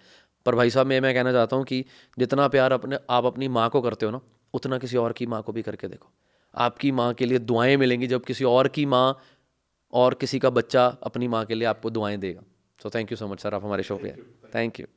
पर भाई साहब मैं कहना चाहता हूँ कि जितना प्यार आप अपनी माँ को करते हो ना, उतना किसी और की माँ को भी करके देखो। आपकी माँ के लिए दुआएं मिलेंगी जब किसी और की माँ और किसी का बच्चा अपनी माँ के लिए आपको दुआएं देगा। So thank you so much sir, आप हमारे शो पे आए। Thank you.